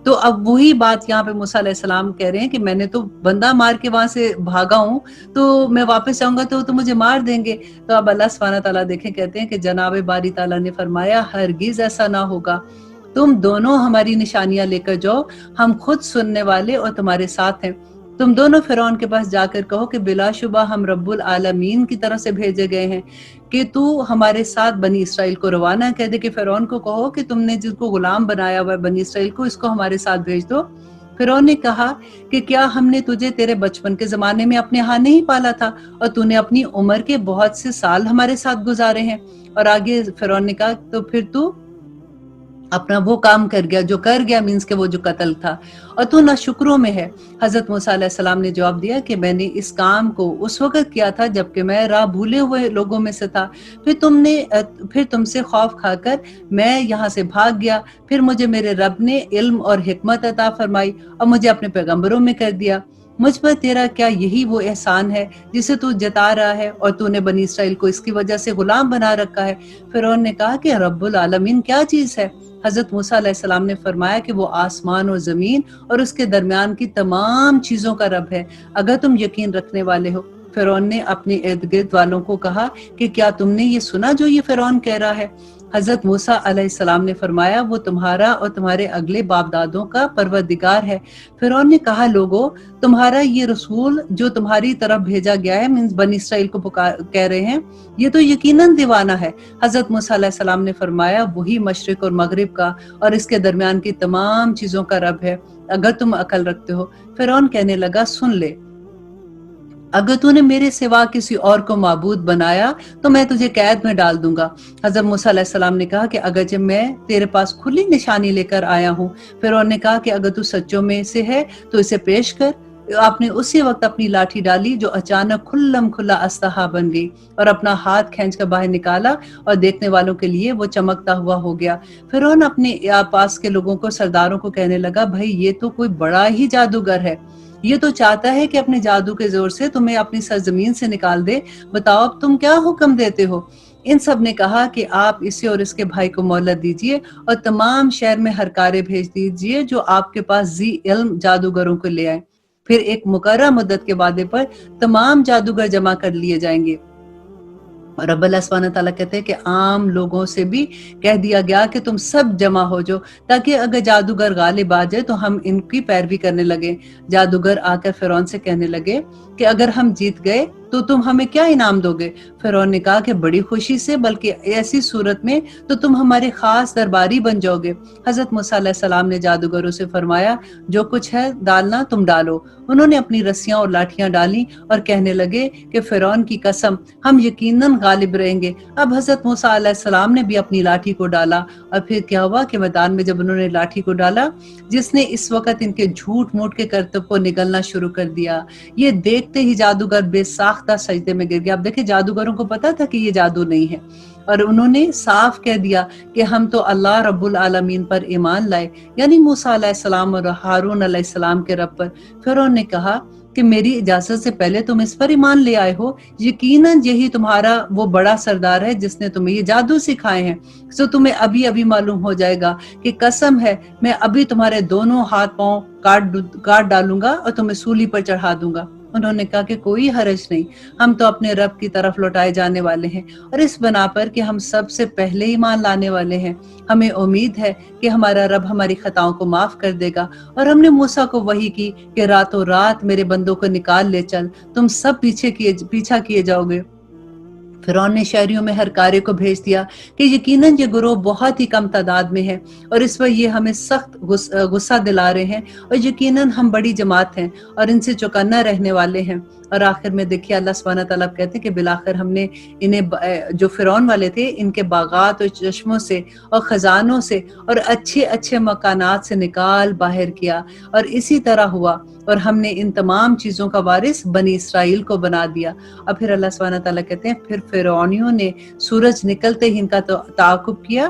تو اب وہی بات یہاں پہ موسیٰ علیہ السلام کہہ رہے ہیں کہ میں نے تو بندہ مار کے وہاں سے بھاگا ہوں، تو میں واپس آؤں گا تو مجھے مار دیں گے. تو اب اللہ سبحانہ تعالیٰ دیکھیں کہتے ہیں کہ جناب باری تعالیٰ نے فرمایا ہرگز ایسا نہ ہوگا، تم دونوں ہماری نشانیاں لے کر جاؤ، ہم خود سننے والے اور تمہارے ساتھ ہیں. تم دونوں فرعون کے پاس جا کر کہو کہ بلا شبہ ہم رب العالمین کی طرف سے بھیجے گئے ہیں، کہ تو ہمارے ساتھ بنی اسرائیل کو روانہ کہہ دے، کہ فرعون کو کہو کہ تم نے جس کو غلام بنایا ہوا ہے بنی اسرائیل کو، اس کو ہمارے ساتھ بھیج دو. فرعون نے کہا کہ کیا ہم نے تجھے تیرے بچپن کے زمانے میں اپنے ہاں نہیں پالا تھا، اور تو نے اپنی عمر کے بہت سے سال ہمارے ساتھ گزارے ہیں. اور آگے فرعون نے کہا تو پھر تو اپنا وہ کام کر گیا جو کر گیا، مینس کہ وہ جو قتل تھا، اور تو ناشکروں میں ہے. حضرت موسیٰ علیہ السلام نے جواب دیا کہ میں نے اس کام کو اس وقت کیا تھا جبکہ میں راہ بھولے ہوئے لوگوں میں سے تھا. پھر تم سے خوف کھا کر میں یہاں سے بھاگ گیا. پھر مجھے میرے رب نے علم اور حکمت عطا فرمائی اور مجھے اپنے پیغمبروں میں کر دیا. مجھ پر تیرا کیا یہی وہ احسان ہے جسے تو جتا رہا ہے، اور تو نے بنی اسرائیل کو اس کی وجہ سے غلام بنا رکھا ہے؟ فرعون نے کہا کہ رب العالمین کیا چیز ہے؟ حضرت موسیٰ علیہ السلام نے فرمایا کہ وہ آسمان اور زمین اور اس کے درمیان کی تمام چیزوں کا رب ہے، اگر تم یقین رکھنے والے ہو. فرعون نے اپنے ارد گرد والوں کو کہا کہ کیا تم نے یہ سنا جو یہ فرعون کہہ رہا ہے؟ حضرت موسیٰ علیہ السلام نے فرمایا وہ تمہارا اور تمہارے اگلے باپ دادوں کا پروردگار ہے. فرعون نے کہا لوگو، تمہارا یہ رسول جو تمہاری طرف بھیجا گیا ہے، بنی اسرائیل کو کہہ رہے ہیں، یہ تو یقیناً دیوانہ ہے. حضرت موسیٰ علیہ السلام نے فرمایا وہی مشرق اور مغرب کا اور اس کے درمیان کی تمام چیزوں کا رب ہے، اگر تم عقل رکھتے ہو. فرعون کہنے لگا سن لے، اگر تو نے میرے سوا کسی اور کو معبود بنایا تو میں تجھے قید میں ڈال دوں گا. حضرت موسیٰ علیہ السلام نے کہا کہ اگرچہ میں تیرے پاس کھلی نشانی لے کر آیا ہوں. فرعون نے کہا کہ اگر تو سچوں میں سے ہے تو اسے پیش کر. آپ نے اسی وقت اپنی لاٹھی ڈالی جو اچانک کھلم کھلا اسلحہ بن گئی، اور اپنا ہاتھ کھینچ کر باہر نکالا اور دیکھنے والوں کے لیے وہ چمکتا ہوا ہو گیا. فرعون اپنے پاس کے لوگوں کو، سرداروں کو کہنے لگا بھائی یہ تو کوئی بڑا ہی جادوگر ہے، یہ تو چاہتا ہے کہ اپنے جادو کے زور سے تمہیں اپنی سرزمین سے نکال دے. بتاؤ اب تم کیا حکم دیتے ہو؟ ان سب نے کہا کہ آپ اسے اور اس کے بھائی کو مہلت دیجیے اور تمام شہر میں ہرکارے بھیج دیجیے جو آپ کے پاس ذی علم جادوگروں کو لے آئیں. پھر ایک مقررہ مدت کے وعدے پر تمام جادوگر جمع کر لیے جائیں گے. اور رب اللہ سبحانہ تعالیٰ کہتے ہیں کہ عام لوگوں سے بھی کہہ دیا گیا کہ تم سب جمع ہو جاؤ، تاکہ اگر جادوگر غالب آ جائے تو ہم ان کی پیروی کرنے لگے. جادوگر آ کر فرعون سے کہنے لگے کہ اگر ہم جیت گئے تو تم ہمیں کیا انعام دو گے؟ فرعون نے کہا کہ بڑی خوشی سے، بلکہ ایسی صورت میں تو تم ہمارے خاص درباری بن جاؤ گے. حضرت موسیٰ علیہ السلام نے جادوگروں سے فرمایا جو کچھ ہے ڈالنا تم ڈالو. انہوں نے اپنی رسیاں اور لاٹھیاں ڈالی اور کہنے لگے کہ فرعون کی قسم ہم یقیناً غالب رہیں گے. اب حضرت موسیٰ علیہ السلام نے بھی اپنی لاٹھی کو ڈالا، اور پھر کیا ہوا کہ میدان میں جب انہوں نے لاٹھی کو ڈالا، جس نے اس وقت ان کے جھوٹ موٹ کے کرتب کو نگلنا شروع کر دیا. یہ دیکھتے ہی جادوگر بے ساختہ سجدے میں گر گیا. اب دیکھیں جادوگروں کو پتا تھا کہ یہ جادو نہیں ہے، اور انہوں نے صاف کہہ دیا کہ ہم تو اللہ رب العالمین پر ایمان لائے، یعنی موسیٰ علیہ السلام اور ہارون علیہ السلام کے رب پر. فرعون نے کہا کہ میری اجازت سے پہلے تم اس پر ایمان لے آئے ہو، یقیناً یہی تمہارا وہ بڑا سردار ہے جس نے تمہیں یہ جادو سکھائے ہیں. سو تمہیں ابھی ابھی معلوم ہو جائے گا کہ قسم ہے میں ابھی تمہارے دونوں ہاتھ پاؤں کاٹ ڈالوں گا اور تمہیں سولی پر چڑھا دوں گا. انہوں نے کہا کہ کوئی حرج نہیں، ہم تو اپنے رب کی طرف لوٹائے جانے والے ہیں، اور اس بنا پر کہ ہم سب سے پہلے ایمان لانے والے ہیں ہمیں امید ہے کہ ہمارا رب ہماری خطاؤں کو معاف کر دے گا. اور ہم نے موسیٰ کو وحی کی کہ راتوں رات میرے بندوں کو نکال لے چل، تم سب پیچھا کیے جاؤ گے. فرعون نے شہریوں میں ہر کارے کو بھیج دیا کہ یقیناً یہ گروہ بہت ہی کم تعداد میں ہے، اور اس پر یہ ہمیں سخت غصہ دلا رہے ہیں، اور یقیناً ہم بڑی جماعت ہیں اور ان سے چوکنا رہنے والے ہیں. اور آخر میں دیکھیے اللہ سبحانہ تعالیٰ کہتے ہیں کہ بالآخر ہم نے انہیں جو فرعون والے تھے ان کے باغات اور چشموں سے اور خزانوں سے اور اچھے اچھے مکانات سے نکال باہر کیا، اور اسی طرح ہوا، اور ہم نے ان تمام چیزوں کا وارث بنی اسرائیل کو بنا دیا. اور پھر اللہ سبحانہ تعالیٰ کہتے ہیں پھر فرعونیوں نے سورج نکلتے ہی ان کا تعاقب کیا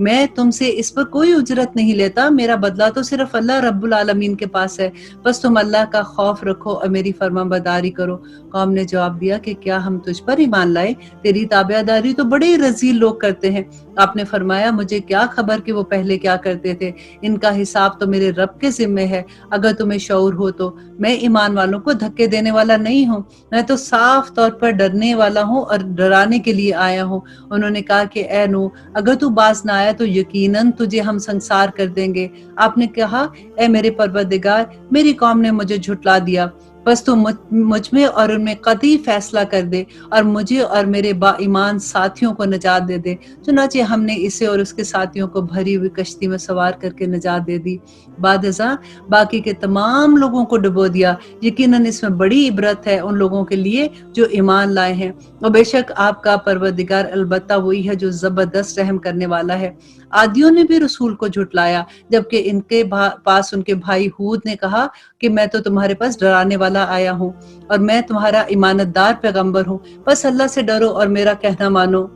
میں تم سے اس پر کوئی اجرت نہیں لیتا، میرا بدلہ تو صرف اللہ رب العالمین کے پاس ہے، بس تم اللہ کا خوف رکھو اور میری فرمان برداری کرو۔ قوم نے جواب دیا کہ کیا ہم تجھ پر ایمان لائے؟ تیری تابعداری تو بڑے رذیل لوگ کرتے ہیں۔ آپ نے فرمایا مجھے کیا خبر کہ وہ پہلے کیا کرتے تھے، ان کا حساب تو میرے رب کے ذمے ہے، اگر تمہیں شعور ہو تو۔ میں ایمان والوں کو دھکے دینے والا نہیں ہوں، میں تو صاف طور پر ڈرنے والا ہوں اور ڈرانے کے لیے آیا ہوں۔ انہوں نے کہا کہ اے نوح، اگر تو باز نہ آیا تو یقیناً تجھے ہم سنسار کر دیں گے۔ آپ نے کہا اے میرے پروردگار، میری قوم نے مجھے جھٹلا دیا، بس تو مجھ میں اور ان میں قطعی فیصلہ کر دے اور مجھے اور میرے با ایمان ساتھیوں کو نجات دے دے۔ چنانچہ ہم نے اسے اور اس کے ساتھیوں کو بھری ہوئی کشتی میں سوار کر کے نجات دے دی، بعد ازاں باقی کے تمام لوگوں کو ڈبو دیا۔ یقیناً اس میں بڑی عبرت ہے ان لوگوں کے لیے جو ایمان لائے ہیں، اور بے شک آپ کا پروردگار البتہ وہی ہے جو زبردست رحم کرنے والا ہے۔ عادیوں نے بھی رسول کو جھٹلایا، جبکہ ان کے پاس ان کے بھائی ہود نے کہا کہ میں تو تمہارے پاس ڈرانے والا آیا ہوں اور میں تمہارا ایمانت دار پیغمبر ہوں، بس اللہ سے ڈرو اور میرا کہنا مانو۔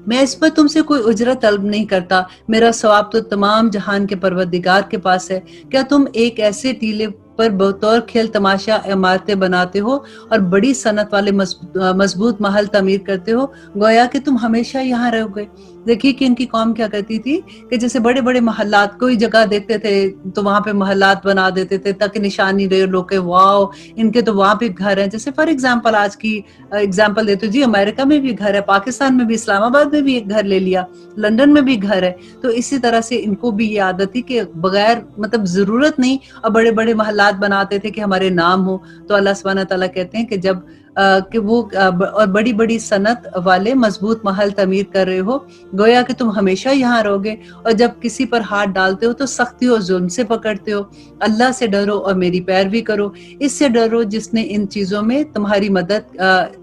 میں اس پر تم سے کوئی اجرت طلب نہیں کرتا، میرا ثواب تو تمام جہان کے پروردگار کے پاس ہے۔ کیا تم ایک ایسے ٹیلے پر بطور کھیل تماشا عمارتیں بناتے ہو اور بڑی صنعت والے مضبوط محل تعمیر کرتے ہو، گویا کہ تم ہمیشہ یہاں رہو گے؟ دیکھیے کہ ان کی قوم کیا کرتی تھی کہ جیسے بڑے بڑے محلات، کوئی جگہ دیکھتے تھے تو وہاں پہ محلات بنا دیتے تھے تاکہ نشانی رہے لوگ کہ واو ان کے تو وہاں پہ گھر ہیں۔ جیسے فار ایگزامپل آج کی ایگزامپل دیتے جی، امریکہ میں بھی گھر ہے، پاکستان میں بھی، اسلام آباد میں بھی ایک گھر لے لیا، لندن میں بھی گھر ہے۔ تو اسی طرح سے ان کو بھی یہ عادت تھی کہ بغیر مطلب ضرورت نہیں اور بڑے بڑے محلات بناتے تھے کہ ہمارے نام ہو۔ تو اللہ سبحانہ تعالیٰ کہتے ہیں کہ جب کہ وہ اور بڑی بڑی صنعت والے مضبوط محل تعمیر کر رہے ہو، گویا کہ تم ہمیشہ یہاں رہو گے، اور جب کسی پر ہاتھ ڈالتے ہو تو سختی اور ظلم سے پکڑتے ہو۔ اللہ سے ڈرو اور میری پیروی کرو، اس سے ڈرو جس نے ان چیزوں میں تمہاری مدد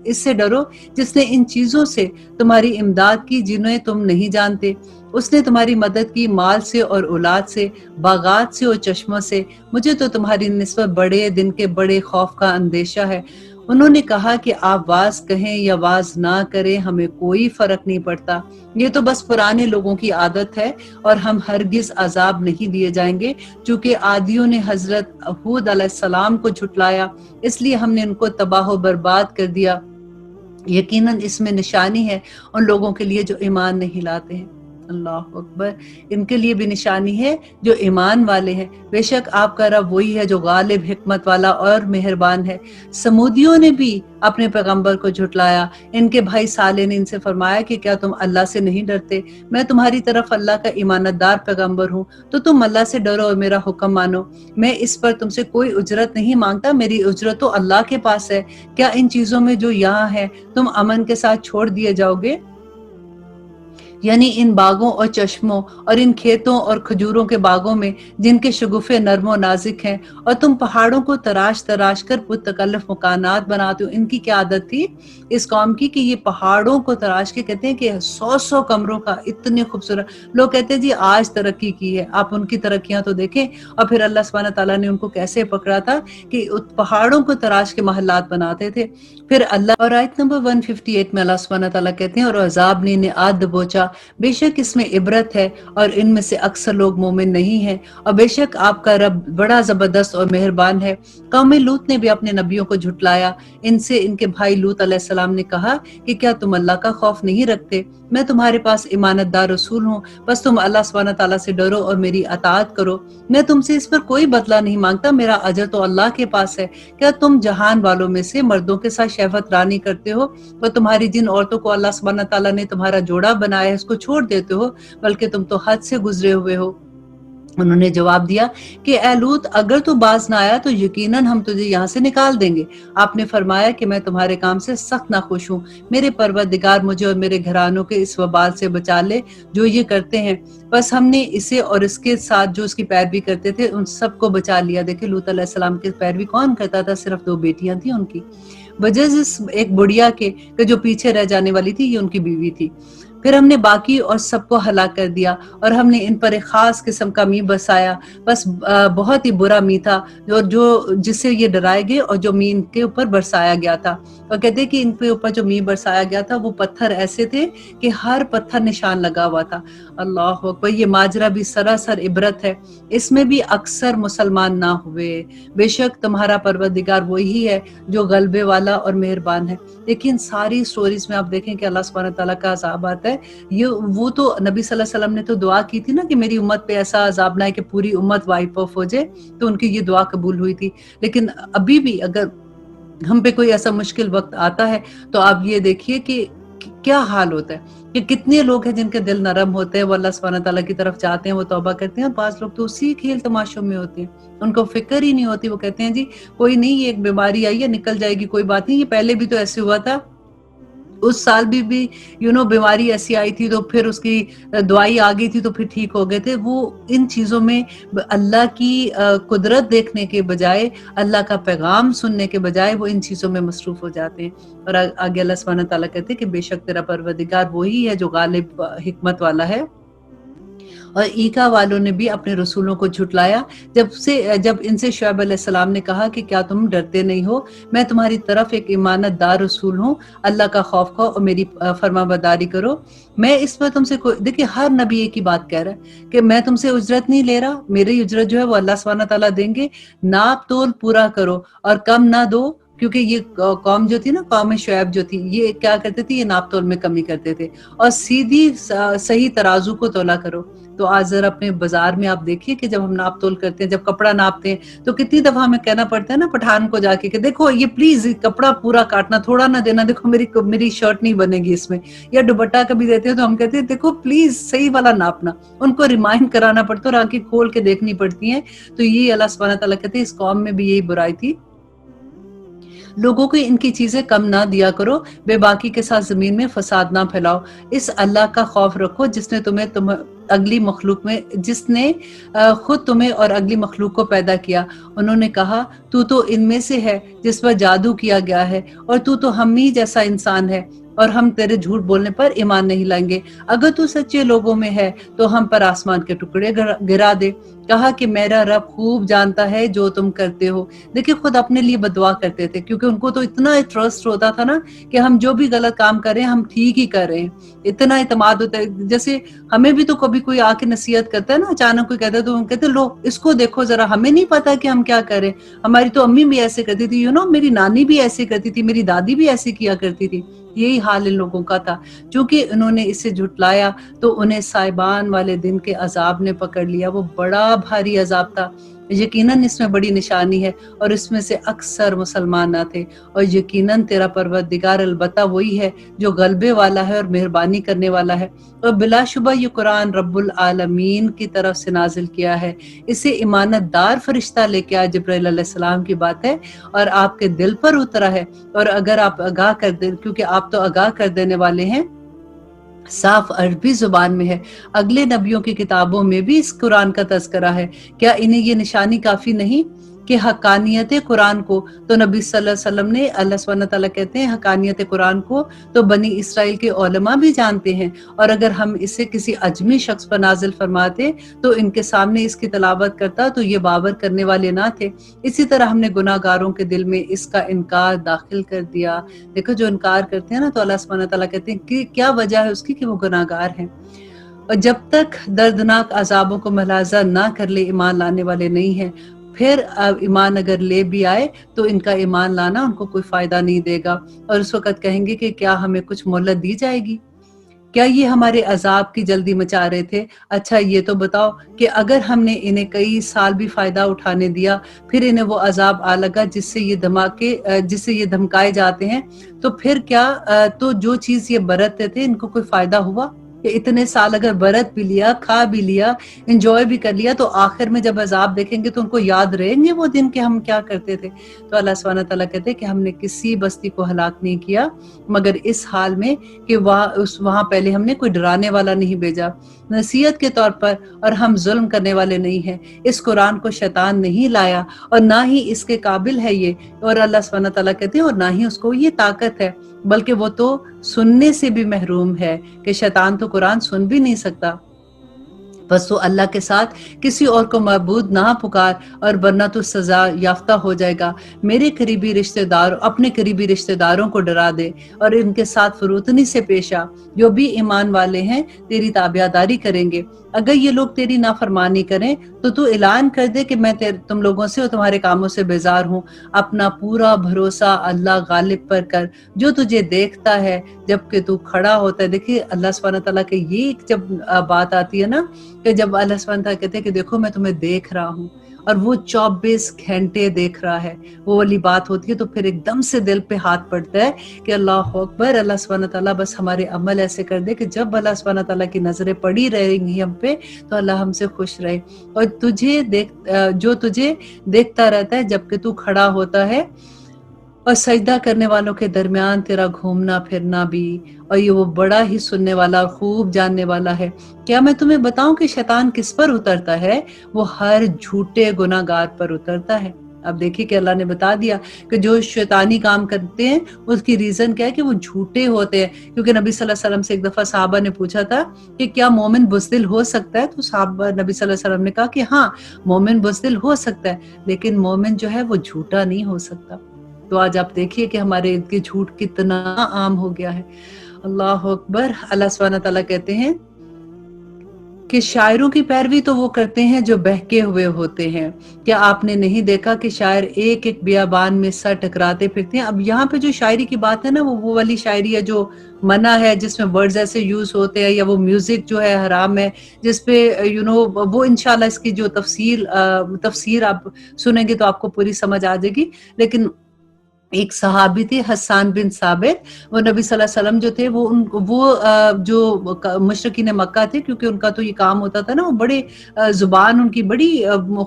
اس سے ڈرو جس نے ان چیزوں سے تمہاری امداد کی جنہیں تم نہیں جانتے۔ اس نے تمہاری مدد کی مال سے اور اولاد سے، باغات سے اور چشموں سے۔ مجھے تو تمہاری نسبت بڑے دن کے بڑے خوف کا اندیشہ ہے۔ انہوں نے کہا کہ آپ واز کہیں یا واز نہ کریں، ہمیں کوئی فرق نہیں پڑتا، یہ تو بس پرانے لوگوں کی عادت ہے اور ہم ہرگز عذاب نہیں دیے جائیں گے، چونکہ عادیوں نے حضرت ہود علیہ السلام کو جھٹلایا، اس لیے ہم نے ان کو تباہ و برباد کر دیا۔ یقیناً اس میں نشانی ہے ان لوگوں کے لیے جو ایمان نہیں لاتے ہیں۔ اللہ اکبر، ان کے لیے بھی نشانی ہے جو ایمان والے ہیں، بے شک آپ کا رب وہی ہے جو غالب، حکمت والا اور مہربان ہے۔ سمودیوں نے بھی اپنے پیغمبر کو جھٹلایا، ان کے بھائی صالح نے ان سے فرمایا کہ کیا تم اللہ سے نہیں ڈرتے؟ میں تمہاری طرف اللہ کا ایمانت دار پیغمبر ہوں، تو تم اللہ سے ڈرو اور میرا حکم مانو۔ میں اس پر تم سے کوئی اجرت نہیں مانگتا، میری اجرت تو اللہ کے پاس ہے۔ کیا ان چیزوں میں جو یہاں ہے تم امن کے ساتھ چھوڑ دیے جاؤ گے؟ یعنی ان باغوں اور چشموں اور ان کھیتوں اور کھجوروں کے باغوں میں جن کے شگوفے نرم و نازک ہیں، اور تم پہاڑوں کو تراش تراش کر متکلف مکانات بناتے ہو۔ ان کی کیا عادت تھی اس قوم کی کہ یہ پہاڑوں کو تراش کے کہتے ہیں کہ 100 کمروں کا، اتنے خوبصورت۔ لوگ کہتے ہیں جی آج ترقی کی ہے، آپ ان کی ترقیاں تو دیکھیں، اور پھر اللہ سبحانہ تعالیٰ نے ان کو کیسے پکڑا تھا کہ پہاڑوں کو تراش کے محلات بناتے تھے۔ پھر اللہ اور آیت نمبر 158 میں اللہ سبحانہ تعالیٰ کہتے ہیں اور عذاب نے انہیں آد دبوچا، بے شک اس میں عبرت ہے اور ان میں سے اکثر لوگ مومن نہیں ہیں، اور بے شک آپ کا رب بڑا زبردست اور مہربان ہے۔ قوم لوط نے بھی اپنے نبیوں کو جھٹلایا، ان سے ان کے بھائی لوط علیہ السلام نے کہا کہ کیا تم اللہ کا خوف نہیں رکھتے؟ میں تمہارے پاس ایمانت دار رسول ہوں، بس تم اللہ سبحانہ تعالیٰ سے ڈرو اور میری اطاعت کرو۔ میں تم سے اس پر کوئی بدلہ نہیں مانگتا، میرا اجر تو اللہ کے پاس ہے۔ کیا تم جہان والوں میں سے مردوں کے ساتھ شہوت رانی کرتے ہو اور تمہاری جن عورتوں کو اللہ سبحانہ تعالیٰ نے تمہارا جوڑا بنایا ہے اس کو چھوڑ دیتے ہو، بلکہ تم تو حد سے گزرے ہوئے ہو؟ انہوں نے جواب دیا کہ اے لوط، اگر تو باز نہ آیا تو یقیناً ہم تجھے یہاں سے نکال دیں گے۔ آپ نے فرمایا کہ میں تمہارے کام سے سخت ناخوش ہوں، میرے پروردگار مجھے اور میرے گھرانوں کے اس وبال سے بچا لے جو یہ کرتے ہیں۔ بس ہم نے اسے اور اس کے ساتھ جو اس کی پیروی کرتے تھے ان سب کو بچا لیا۔ دیکھیں لوط علیہ السلام کی پیروی کون کرتا تھا؟ صرف 2 بیٹیاں تھیں ان کی، بجز اس ایک بڑھیا کے جو پیچھے رہ جانے والی تھی، یہ ان کی بیوی تھی۔ پھر ہم نے باقی اور سب کو ہلاک کر دیا اور ہم نے ان پر ایک خاص قسم کا می برسایا، بس بہت ہی برا می تھا جو جس سے یہ ڈرائے گئے، اور جو می ان کے اوپر برسایا گیا تھا۔ اور کہتے ہیں کہ ان کے اوپر جو می برسایا گیا تھا وہ پتھر ایسے تھے کہ ہر پتھر نشان لگا ہوا تھا۔ اللہ اکبر، یہ ماجرا بھی سراسر عبرت ہے، اس میں بھی اکثر مسلمان نہ ہوئے۔ بے شک تمہارا پروردگار وہی ہے جو غلبے والا اور مہربان ہے۔ لیکن ساری سٹوریز میں آپ دیکھیں کہ اللہ سبحانہ تعالیٰ کا عذاب آتا ہے، وہ تو نبی صلی اللہ علیہ وسلم نے تو دعا کی تھی نا کہ میری امت پہ ایسا عذاب نہ ہے کہ پوری امت وائپ آف ہو جائے، تو ان کی یہ دعا قبول ہوئی تھی۔ لیکن ابھی بھی اگر ہم پہ کوئی ایسا مشکل وقت آتا ہے تو آپ یہ دیکھیے کہ کیا حال ہوتا ہے، کہ کتنے لوگ ہیں جن کے دل نرم ہوتے ہیں، وہ اللہ سبحانہ تعالیٰ کی طرف جاتے ہیں، وہ توبہ کرتے ہیں، اور بعض لوگ تو اسی کھیل تماشوں میں ہوتے ہیں، ان کو فکر ہی نہیں ہوتی، وہ کہتے ہیں جی کوئی نہیں، یہ ایک بیماری آئی ہے نکل جائے گی، کوئی بات نہیں، یہ پہلے بھی تو ایسے ہوا تھا، اس سال بھی بیماری ایسی آئی تھی تو پھر اس کی دوائی آ گئی تھی تو پھر ٹھیک ہو گئے تھے۔ وہ ان چیزوں میں اللہ کی قدرت دیکھنے کے بجائے، اللہ کا پیغام سننے کے بجائے وہ ان چیزوں میں مصروف ہو جاتے ہیں۔ اور آگے اللہ سبحانہ تعالیٰ کہتے ہیں کہ بے شک تیرا پروردگار وہی ہے جو غالب حکمت والا ہے۔ اور ایکا والوں نے بھی اپنے رسولوں کو جھٹلایا، جب ان سے شعیب علیہ السلام نے کہا کہ کیا تم ڈرتے نہیں ہو، میں تمہاری طرف ایک امانت دار رسول ہوں، اللہ کا خوف کھاؤ اور میری فرما برداری کرو۔ میں اس پر تم سے دیکھیے ہر نبی ایک ہی بات کہہ رہا ہے کہ میں تم سے اجرت نہیں لے رہا، میری اجرت جو ہے وہ اللہ سبحانہ تعالیٰ دیں گے، ناپ تول پورا کرو اور کم نہ دو، کیونکہ یہ قوم جو تھی نا، قوم شعیب جو تھی، یہ کیا کرتے تھے، یہ ناپ تول میں کمی کرتے تھے، اور سیدھی صحیح ترازو کو تولا کرو۔ تو آج ذرا اپنے بازار میں آپ دیکھیے کہ جب ہم ناپ تول کرتے ہیں، جب کپڑا ناپتے ہیں تو کتنی دفعہ ہمیں کہنا پڑتا ہے نا پٹھان کو جا کے کہ دیکھو یہ پلیز کپڑا پورا کاٹنا، تھوڑا نہ دینا، دیکھو میری شرٹ نہیں بنے گی اس میں، یا دوپٹہ کبھی دیتے ہیں تو ہم کہتے ہیں دیکھو پلیز صحیح والا ناپنا، ان کو ریمائنڈ کرانا پڑتا ہے اور آنکھیں کھول کے دیکھنی پڑتی ہیں۔ تو یہ اللہ سبحانہ تعالیٰ کہتے ہیں اس قوم میں بھی یہی برائی تھی، لوگوں کو ان کی چیزیں کم نہ دیا کرو، بے باکی کے ساتھ زمین میں فساد نہ پھیلاؤ، اس اللہ کا خوف رکھو جس نے اگلی مخلوق میں جس نے خود تمہیں اور اگلی مخلوق کو پیدا کیا۔ انہوں نے کہا تو ان میں سے ہے جس پر جادو کیا گیا ہے، اور تو ہم ہی جیسا انسان ہے، اور ہم تیرے جھوٹ بولنے پر ایمان نہیں لائیں گے۔ اگر تو سچے لوگوں میں ہے تو ہم پر آسمان کے ٹکڑے گرا دے۔ کہا کہ میرا رب خوب جانتا ہے جو تم کرتے ہو۔ دیکھیں خود اپنے لیے بددعا کرتے تھے، کیونکہ ان کو تو اتنا ٹرسٹ ہوتا تھا نا کہ ہم جو بھی غلط کام کر رہے ہیں ہم ٹھیک ہی کر رہے ہیں، اتنا اعتماد ہوتا ہے۔ جیسے ہمیں بھی تو کبھی کوئی آ کے نصیحت کرتا ہے نا، اچانک کوئی کہتا ہے تو ہم کہتے ہیں لو اس کو دیکھو ذرا، ہمیں نہیں پتا کہ ہم کیا کریں۔ ہماری تو امی بھی ایسے کرتی تھی، میری نانی بھی ایسے کرتی تھی، میری دادی بھی ایسے کیا کرتی تھی۔ یہی حال ان لوگوں کا تھا، چونکہ انہوں نے اسے جھٹلایا تو انہیں سائبان والے دن کے عذاب نے پکڑ لیا۔ وہ بڑا بھاری عذاب تھا، یقیناً اس میں بڑی نشانی ہے، اور اس میں سے اکثر مسلمان نہ تھے۔ اور یقیناً تیرا پروردگار البتہ وہی ہے جو غلبے والا ہے اور مہربانی کرنے والا ہے۔ اور بلا شبہ یہ قرآن رب العالمین کی طرف سے نازل کیا ہے، اسے امانت دار فرشتہ لے کے آیا، جبرائیل علیہ السلام کی بات ہے، اور آپ کے دل پر اترا ہے۔ اور اگر آپ آگاہ کر دیں، کیونکہ آپ تو آگاہ کر دینے والے ہیں، صاف عربی زبان میں ہے، اگلے نبیوں کی کتابوں میں بھی اس قرآن کا تذکرہ ہے، کیا انہیں یہ نشانی کافی نہیں کہ حقانیت قرآن کو تو نبی صلی اللہ علیہ وسلم نے، اللہ سبحانہ تعالیٰ کہتے ہیں حقانیت قرآن کو تو بنی اسرائیل کے علماء بھی جانتے ہیں، اور اگر ہم اسے کسی عجمی شخص پر نازل فرماتے تو ان کے سامنے اس کی تلاوت کرتا تو یہ باور کرنے والے نہ تھے۔ اسی طرح ہم نے گناہ گاروں کے دل میں اس کا انکار داخل کر دیا۔ دیکھو جو انکار کرتے ہیں نا، تو اللہ سبحانہ تعالیٰ کہتے ہیں کہ کیا وجہ ہے اس کی کہ وہ گناہ گار ہیں، اور جب تک دردناک عذابوں کو ملاحظہ نہ کر لے ایمان لانے والے نہیں ہیں۔ پھر ایمان اگر لے بھی آئے تو ان کا ایمان لانا ان کو کوئی فائدہ نہیں دے گا، اور اس وقت کہیں گے کہ کیا ہمیں کچھ مہلت دی جائے گی؟ کیا یہ ہمارے عذاب کی جلدی مچا رہے تھے؟ اچھا یہ تو بتاؤ کہ اگر ہم نے انہیں کئی سال بھی فائدہ اٹھانے دیا، پھر انہیں وہ عذاب آ لگا جس سے یہ دھمکائے جاتے ہیں، تو پھر کیا تو جو چیز یہ برتتے تھے ان کو کوئی فائدہ ہوا؟ کہ اتنے سال اگر برت بھی لیا، کھا بھی لیا، انجوائے بھی کر لیا، تو آخر میں جب عذاب دیکھیں گے تو ان کو یاد رہیں گے وہ دن کہ ہم کیا کرتے تھے؟ تو اللہ سبحانہ تعالیٰ کہتے ہیں کہ ہم نے کسی بستی کو ہلاک نہیں کیا مگر اس حال میں کہ وہاں پہلے ہم نے کوئی ڈرانے والا نہیں بھیجا نصیحت کے طور پر، اور ہم ظلم کرنے والے نہیں ہیں۔ اس قرآن کو شیطان نہیں لایا اور نہ ہی اس کے قابل ہے یہ، اور اللہ سبحانہ تعالیٰ کہتے ہیں اور نہ ہی اس کو یہ طاقت ہے بلکہ وہ تو سننے سے بھی محروم ہے کہ شیطان تو قرآن سن بھی نہیں سکتا۔ بس تو اللہ کے ساتھ کسی اور کو معبود نہ پکار، اور ورنہ تو سزا یافتہ ہو جائے گا۔ میرے قریبی رشتہ دار اپنے قریبی رشتہ داروں کو ڈرا دے اور ان کے ساتھ فروتنی سے پیش آ، جو بھی ایمان والے ہیں تیری تابعداری کریں گے۔ اگر یہ لوگ تیری نافرمانی کریں تو اعلان کر دے کہ میں تم لوگوں سے اور تمہارے کاموں سے بیزار ہوں۔ اپنا پورا بھروسہ اللہ غالب پر کر جو تجھے دیکھتا ہے جبکہ تو کھڑا ہوتا ہے۔ دیکھیے اللہ سبحانہ تعالیٰ کے یہ جب بات آتی ہے نا، کہ جب اللہ سبحانہ تعالیٰ کہتے ہیں کہ دیکھو میں تمہیں دیکھ رہا ہوں، اور وہ 24 گھنٹے دیکھ رہا ہے، وہ والی بات ہوتی ہے، تو پھر ایک دم سے دل پہ ہاتھ پڑتا ہے کہ اللہ اکبر، اللہ سبحانہ تعالیٰ بس ہمارے عمل ایسے کر دے کہ جب اللہ سبحانہ تعالیٰ کی نظریں پڑی رہیں گی ہم پہ تو اللہ ہم سے خوش رہے، اور جو تجھے دیکھتا رہتا ہے جبکہ تو کھڑا ہوتا ہے، اور سجدہ کرنے والوں کے درمیان تیرا گھومنا پھرنا بھی، اور یہ وہ بڑا ہی سننے والا اور خوب جاننے والا ہے۔ کیا میں تمہیں بتاؤں کہ شیطان کس پر اترتا ہے؟ وہ ہر جھوٹے گناہ گار پر اترتا ہے۔ اب دیکھیے کہ اللہ نے بتا دیا کہ جو شیطانی کام کرتے ہیں اس کی ریزن کیا ہے کہ وہ جھوٹے ہوتے ہیں، کیونکہ نبی صلی اللہ علیہ وسلم سے ایک دفعہ صحابہ نے پوچھا تھا کہ کیا مومن بزدل ہو سکتا ہے؟ تو صحابہ نبی صلی اللہ علیہ وسلم نے کہا کہ ہاں مومن بزدل ہو سکتا ہے، لیکن مومن جو ہے وہ جھوٹا نہیں ہو سکتا۔ تو آج آپ دیکھیے کہ ہمارے ارد گرد جھوٹ کتنا عام ہو گیا ہے۔ اللہ اکبر۔ اللہ سبحانہ تعالیٰ کہتے ہیں کہ شاعروں کی پیروی تو وہ کرتے ہیں جو بہکے ہوئے ہوتے ہیں۔ کیا آپ نے نہیں دیکھا کہ شاعر ایک ایک بیابان میں سر ٹکراتے پھرتے ہیں؟ اب یہاں پہ جو شاعری کی بات ہے نا، وہ والی شاعری ہے جو منع ہے، جس میں ورڈز ایسے یوز ہوتے ہیں، یا وہ میوزک جو ہے حرام ہے، جس پہ وہ انشاءاللہ اس کی جو تفسیر آپ سنیں گے تو آپ کو پوری سمجھ آ جائے گی۔ لیکن ایک صحابی تھے حسان بن ثابت، وہ نبی صلی اللہ علیہ وسلم جو تھے وہ جو مشرکین مکہ تھے، کیونکہ ان کا تو یہ کام ہوتا تھا نا، وہ بڑے زبان ان کی بڑی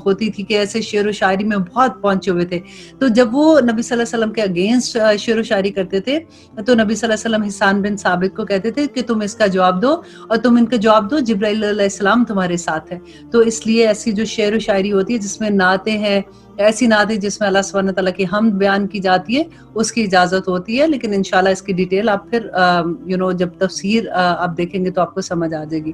ہوتی تھی کہ ایسے شعر و شاعری میں بہت پہنچے ہوئے تھے۔ تو جب وہ نبی صلی اللہ علیہ وسلم کے اگینسٹ شعر و شاعری کرتے تھے تو نبی صلی اللہ علیہ وسلم حسان بن ثابت کو کہتے تھے کہ تم اس کا جواب دو، اور تم ان کا جواب دو، جبرائیل علیہ السلام تمہارے ساتھ ہے۔ تو اس لیے ایسی جو شعر و شاعری ہوتی ہے جس میں نعتیں ہیں، ایسی نعتیں جس میں اللہ سبحانہ تعالیٰ کی حمد بیان کی جاتی ہے، اس کی اجازت ہوتی ہے، لیکن انشاءاللہ اس کی ڈیٹیل آپ پھر جب تفسیر آپ دیکھیں گے تو آپ کو سمجھ آ جائے گی۔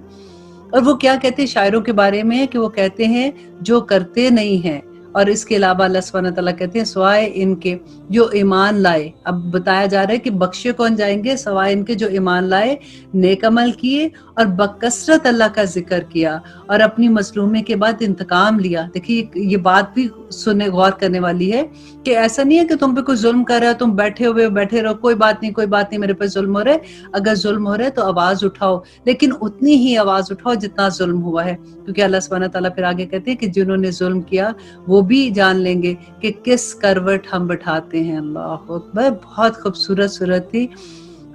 اور وہ کیا کہتے ہیں شاعروں کے بارے میں کہ وہ کہتے ہیں جو کرتے نہیں ہیں، اور اس کے علاوہ اللہ سبحانہ تعالیٰ کہتے ہیں سوائے ان کے جو ایمان لائے۔ اب بتایا جا رہا ہے کہ بخشے کون جائیں گے؟ سوائے ان کے جو ایمان لائے، نیک عمل کیے اور بکثرت اللہ کا ذکر کیا، اور اپنی مظلومے کے بعد انتقام لیا۔ دیکھیے یہ بات بھی سننے غور کرنے والی ہے کہ ایسا نہیں ہے کہ تم پہ کوئی ظلم کر رہا ہے، تم بیٹھے رہو، کوئی بات نہیں میرے پہ ظلم ہو رہا ہے۔ اگر ظلم ہو رہا ہے تو آواز اٹھاؤ، لیکن اتنی ہی آواز اٹھاؤ جتنا ظلم ہوا ہے، کیونکہ اللہ سبحانہ تعالیٰ پھر آگے کہتے ہیں کہ جنہوں نے ظلم کیا وہ بھی جان لیں گے کہ کس کروٹ ہم بٹھاتے ہیں۔ اللہ اکبر۔ بہت خوبصورت صورت تھی۔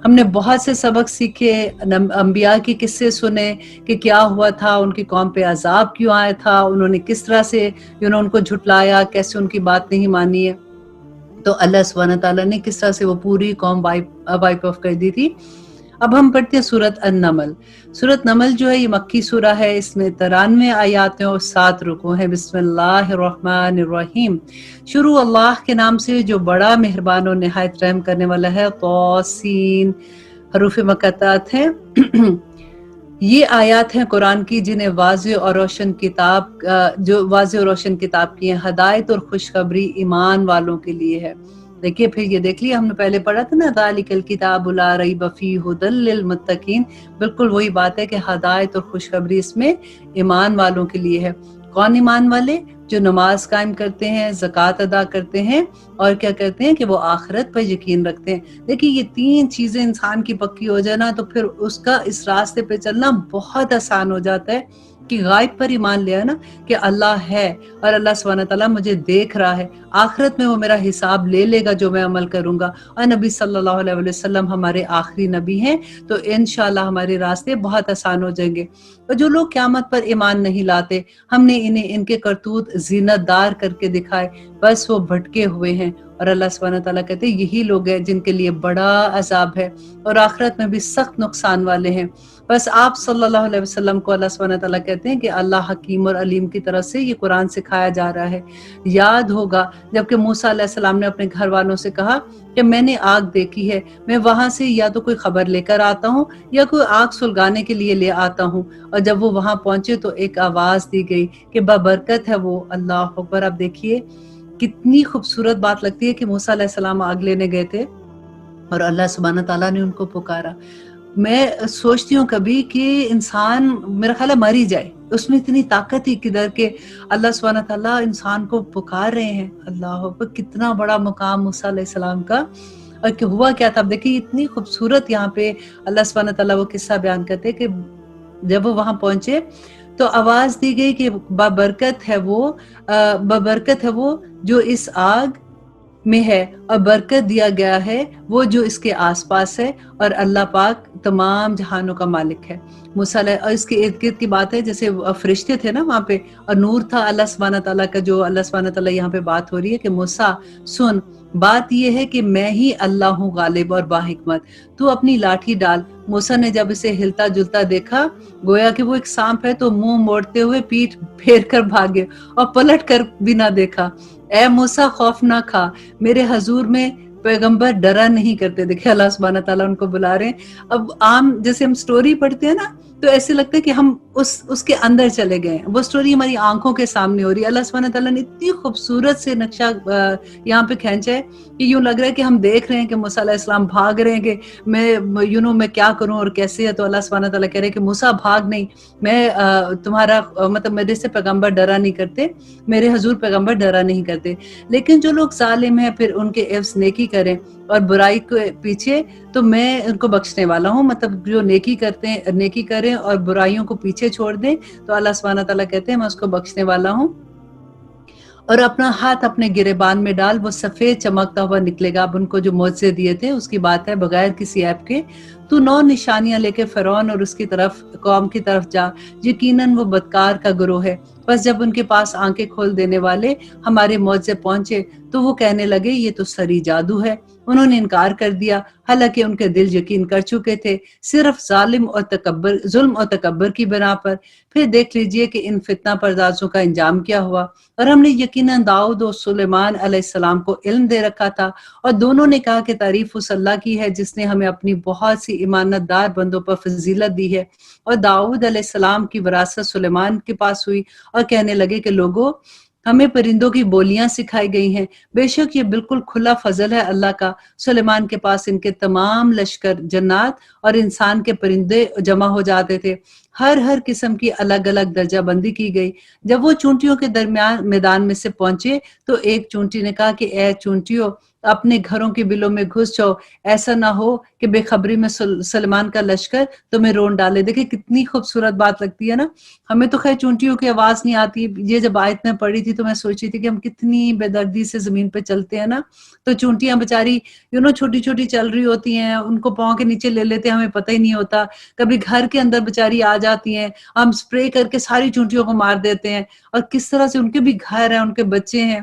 ہم نے بہت سے سبق سیکھے، انبیاء کی قصے سنے کہ کیا ہوا تھا، ان کی قوم پہ عذاب کیوں آیا تھا، انہوں نے کس طرح سے ان کو جھٹلایا، کیسے ان کی بات نہیں مانی ہے، تو اللہ سبحانہ تعالیٰ نے کس طرح سے وہ پوری قوم وائپ آف کر دی تھی۔ اب ہم پڑھتے ہیں سورۃ النمل۔ سورۃ نمل جو ہے یہ مکی سورہ ہے، اس میں 93 آیات ہیں اور 7 رکوع ہیں۔ بسم اللہ الرحمن الرحیم۔ شروع اللہ کے نام سے جو بڑا مہربان اور نہایت رحم کرنے والا ہے۔ طاسین حروف مقطعات ہیں۔ یہ آیات ہیں قرآن کی جنہیں واضح اور روشن کتاب کی ہیں، ہدایت اور خوشخبری ایمان والوں کے لیے ہے۔ دیکھیے پھر یہ دیکھ لیے ہم نے پہلے پڑھا تھا نا، ذالک الکتاب لا ریب فیہ ھدی للمتقین، بالکل وہی بات ہے کہ ہدایت اور خوشخبری اس میں ایمان والوں کے لیے ہے۔ کون ایمان والے؟ جو نماز قائم کرتے ہیں، زکوٰۃ ادا کرتے ہیں، اور کیا کرتے ہیں کہ وہ آخرت پر یقین رکھتے ہیں۔ دیکھیے یہ 3 چیزیں انسان کی پکی ہو جائے نا تو پھر اس کا اس راستے پہ چلنا بہت آسان ہو جاتا ہے کہ غائب پر ایمان لیا نا کہ اللہ ہے اور اللہ سبحانہ تعالیٰ مجھے دیکھ رہا ہے، آخرت میں وہ میرا حساب لے لے گا جو میں عمل کروں گا، اور نبی صلی اللہ علیہ وسلم ہمارے آخری نبی ہیں، تو انشاءاللہ ہمارے راستے بہت آسان ہو جائیں گے۔ اور جو لوگ قیامت پر ایمان نہیں لاتے، ہم نے انہیں ان کے کرتوت زینت دار کر کے دکھائے، بس وہ بھٹکے ہوئے ہیں، اور اللہ سبحانہ تعالیٰ کہتے ہیں یہی لوگ ہیں جن کے لیے بڑا عذاب ہے اور آخرت میں بھی سخت نقصان والے ہیں۔ بس آپ صلی اللہ علیہ وسلم کو اللہ سبحانہ تعالیٰ کہتے ہیں کہ اللہ حکیم اور علیم کی طرف سے یہ قرآن سکھایا جا رہا ہے۔ یاد ہوگا جب کہ موسیٰ علیہ السلام نے اپنے گھر والوں سے کہا کہ میں نے آگ دیکھی ہے، میں وہاں سے یا تو کوئی خبر لے کر آتا ہوں یا کوئی آگ سلگانے کے لیے لے آتا ہوں، اور جب وہ وہاں پہنچے تو ایک آواز دی گئی کہ بابرکت ہے وہ۔ اللہ اکبر! اب دیکھیے کتنی خوبصورت بات لگتی ہے کہ موسیٰ علیہ السلام آگ لینے گئے تھے اور اللہ سبحانہ تعالیٰ نے ان کو پکارا۔ میں سوچتی ہوں کبھی کہ انسان میرا خیال ہے مر ہی جائے، اس میں اتنی طاقت ہی کدھر کہ اللہ سبحانہ تعالیٰ انسان کو پکار رہے ہیں۔ اللہ اکبر! کتنا بڑا مقام موسیٰ علیہ السلام کا، اور کہ ہوا کیا تھا۔ اب دیکھیے اتنی خوبصورت یہاں پہ اللہ سبحانہ تعالیٰ وہ قصہ بیان کرتے کہ جب وہ وہاں پہنچے تو آواز دی گئی کہ بابرکت ہے وہ، بابرکت ہے وہ جو اس آگ میں ہے، اور برکت دیا گیا ہے وہ جو اس کے آس پاس ہے، اور اللہ پاک تمام جہانوں کا مالک ہے۔ موسیٰ علیہ، اور اس کے ارد گرد کی بات ہے جیسے فرشتے تھے نا وہاں پہ، اور نور تھا اللہ سبحانہ تعالیٰ کا، جو اللہ سبحانہ تعالیٰ یہاں پہ بات ہو رہی ہے کہ موسیٰ سن، بات یہ ہے کہ میں ہی اللہ ہوں غالب اور باحکمت، تو اپنی لاٹھی ڈال۔ موسیٰ نے جب اسے ہلتا جلتا دیکھا گویا کہ وہ ایک سانپ ہے تو منہ موڑتے ہوئے پیٹھ پھیر کر بھاگے اور پلٹ کر بھی نہ دیکھا۔ اے موسیٰ خوف نہ کھا، میرے حضور میں پیغمبر ڈرا نہیں کرتے۔ دیکھیں اللہ سبحانہ تعالیٰ ان کو بلا رہے ہیں۔ اب عام جیسے ہم سٹوری پڑھتے ہیں نا تو ایسے لگتا ہے کہ ہم اس کے اندر چلے گئے، وہ سٹوری ہماری آنکھوں کے سامنے ہو رہی ہے۔ اللہ سبحانہ تعالیٰ نے اتنی خوبصورت سے نقشہ یہاں پہ کھینچا ہے کہ یوں لگ رہا ہے کہ ہم دیکھ رہے ہیں کہ موسیٰ علیہ السلام بھاگ رہے ہیں کہ میں کیا کروں اور کیسے ہے۔ تو اللہ سبحانہ تعالیٰ کہہ رہے ہیں کہ موسیٰ بھاگ نہیں، میں تمہارا مطلب میرے سے پیغمبر ڈرا نہیں کرتے، میرے حضور پیغمبر ڈرا نہیں کرتے۔ لیکن جو لوگ ظالم ہیں پھر ان کے عوض نیکی کریں اور برائی کے پیچھے، تو میں ان کو بخشنے والا ہوں۔ مطلب جو نیکی کرتے ہیں، نیکی کریں اور برائیوں کو پیچھے چھوڑ دیں تو اللہ سبحانہ تعالیٰ کہتے ہیں میں اس کو بخشنے والا ہوں۔ اور اپنا ہاتھ اپنے گریبان میں ڈال، وہ سفید چمکتا ہوا نکلے گا۔ اب ان کو جو معجزے دیے تھے اس کی بات ہے، بغیر کسی ایپ کے، تو 9 نشانیاں لے کے فرعون اور اس کی طرف قوم کی طرف جا، یقیناً وہ بدکار کا گروہ ہے۔ بس جب ان کے پاس آنکھیں کھول دینے والے ہمارے معجزے پہنچے تو وہ کہنے لگے یہ تو سری جادو ہے۔ انہوں نے انکار کر دیا حالانکہ ان کے دل یقین کر چکے تھے، صرف ظلم اور تکبر کی بنا پر۔ پھر دیکھ لیجئے کہ ان فتنہ پردازوں کا انجام کیا ہوا۔ اور ہم نے یقیناً داؤد اور سلیمان علیہ السلام کو علم دے رکھا تھا، اور دونوں نے کہا کہ تعریف اس اللہ کی ہے جس نے ہمیں اپنی بہت سی ایمانت دار بندوں پر فضیلت دی ہے۔ اور داؤد علیہ السلام کی وراثت سلیمان کے پاس ہوئی، اور کہنے لگے کہ لوگوں ہمیں پرندوں کی بولیاں سکھائی گئی ہیں، بے شک یہ بالکل کھلا فضل ہے اللہ کا۔ سلیمان کے پاس ان کے تمام لشکر، جنات اور انسان کے پرندے جمع ہو جاتے تھے، ہر قسم کی الگ الگ درجہ بندی کی گئی۔ جب وہ چونٹیوں کے درمیان میدان میں سے پہنچے تو ایک چونٹی نے کہا کہ اے چونٹیوں، اپنے گھروں کے بلوں میں گھس جاؤ، ایسا نہ ہو کہ بے خبری میں سلیمان کا لشکر تمہیں رون ڈالے۔ دیکھیں کتنی خوبصورت بات لگتی ہے نا۔ ہمیں تو خیر چونٹیوں کی آواز نہیں آتی، یہ جب آیت میں پڑھی تھی تو میں سوچی تھی کہ ہم کتنی بے دردی سے زمین پہ چلتے ہیں نا، تو چونٹیاں بیچاری چھوٹی چھوٹی چل رہی ہوتی ہیں، ان کو پاؤں کے نیچے لے لیتے ہیں، ہمیں پتہ ہی نہیں ہوتا۔ کبھی گھر کے اندر بیچاری آ جاتی ہیں، ہم سپرے کر کے ساری چونٹیوں کو مار دیتے ہیں، اور کس طرح سے ان کے بھی گھر ہیں، ان کے بچے ہیں۔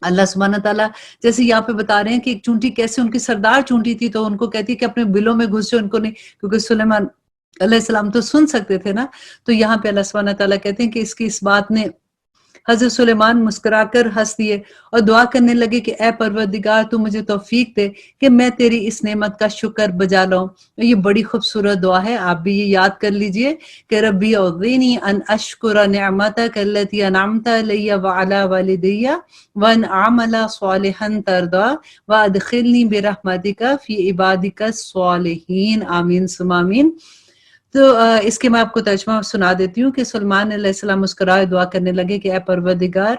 اللہ سبحانہ تعالیٰ جیسے یہاں پہ بتا رہے ہیں کہ ایک چونٹی کیسے، ان کی سردار چونٹی تھی تو ان کو کہتی ہے کہ اپنے بلوں میں گھس جاؤ، ان کو نہیں، کیونکہ سلیمان علیہ السلام تو سن سکتے تھے نا۔ تو یہاں پہ اللہ سبحانہ تعالیٰ کہتے ہیں کہ اس بات نے حضرت سلیمان مسکرا کر ہنس دیے اور دعا کرنے لگے کہ اے پروردگار تو مجھے توفیق دے کہ میں تیری اس نعمت کا شکر بجا لاؤں۔ یہ بڑی خوبصورت دعا ہے، آپ بھی یہ یاد کر لیجئے کہ ربی اوزینی ان اشکر نعمتک التی انعمت علی وعلی والدی وان اعمل صالحا ترضا وادخلنی برحمتک فی عبادک الصالحین، آمین ثم آمین۔ تو اس کے میں آپ کو ترجمہ سنا دیتی ہوں کہ سلیمان علیہ السلام مسکرائے دعا کرنے لگے کہ اے پروردگار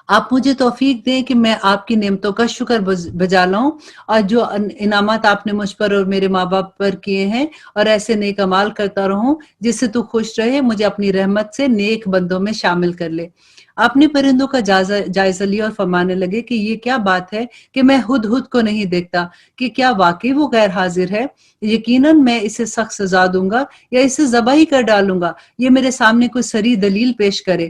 آپ مجھے توفیق دیں کہ میں آپ کی نعمتوں کا شکر بجا لاؤں، اور جو انعامات آپ نے مجھ پر اور میرے ماں باپ پر کیے ہیں، اور ایسے نیک اعمال کرتا رہوں جس سے تو خوش رہے، مجھے اپنی رحمت سے نیک بندوں میں شامل کر لے۔ آپ نے پرندوں کا جائزہ لیا اور فرمانے لگے کہ یہ کیا بات ہے کہ میں ہدہد کو نہیں دیکھتا، کہ کیا واقعی وہ غیر حاضر ہے؟ یقیناً میں اسے سخت سزا دوں گا یا اسے ذبح ہی کر ڈالوں گا، یہ میرے سامنے کوئی صریح دلیل پیش کرے۔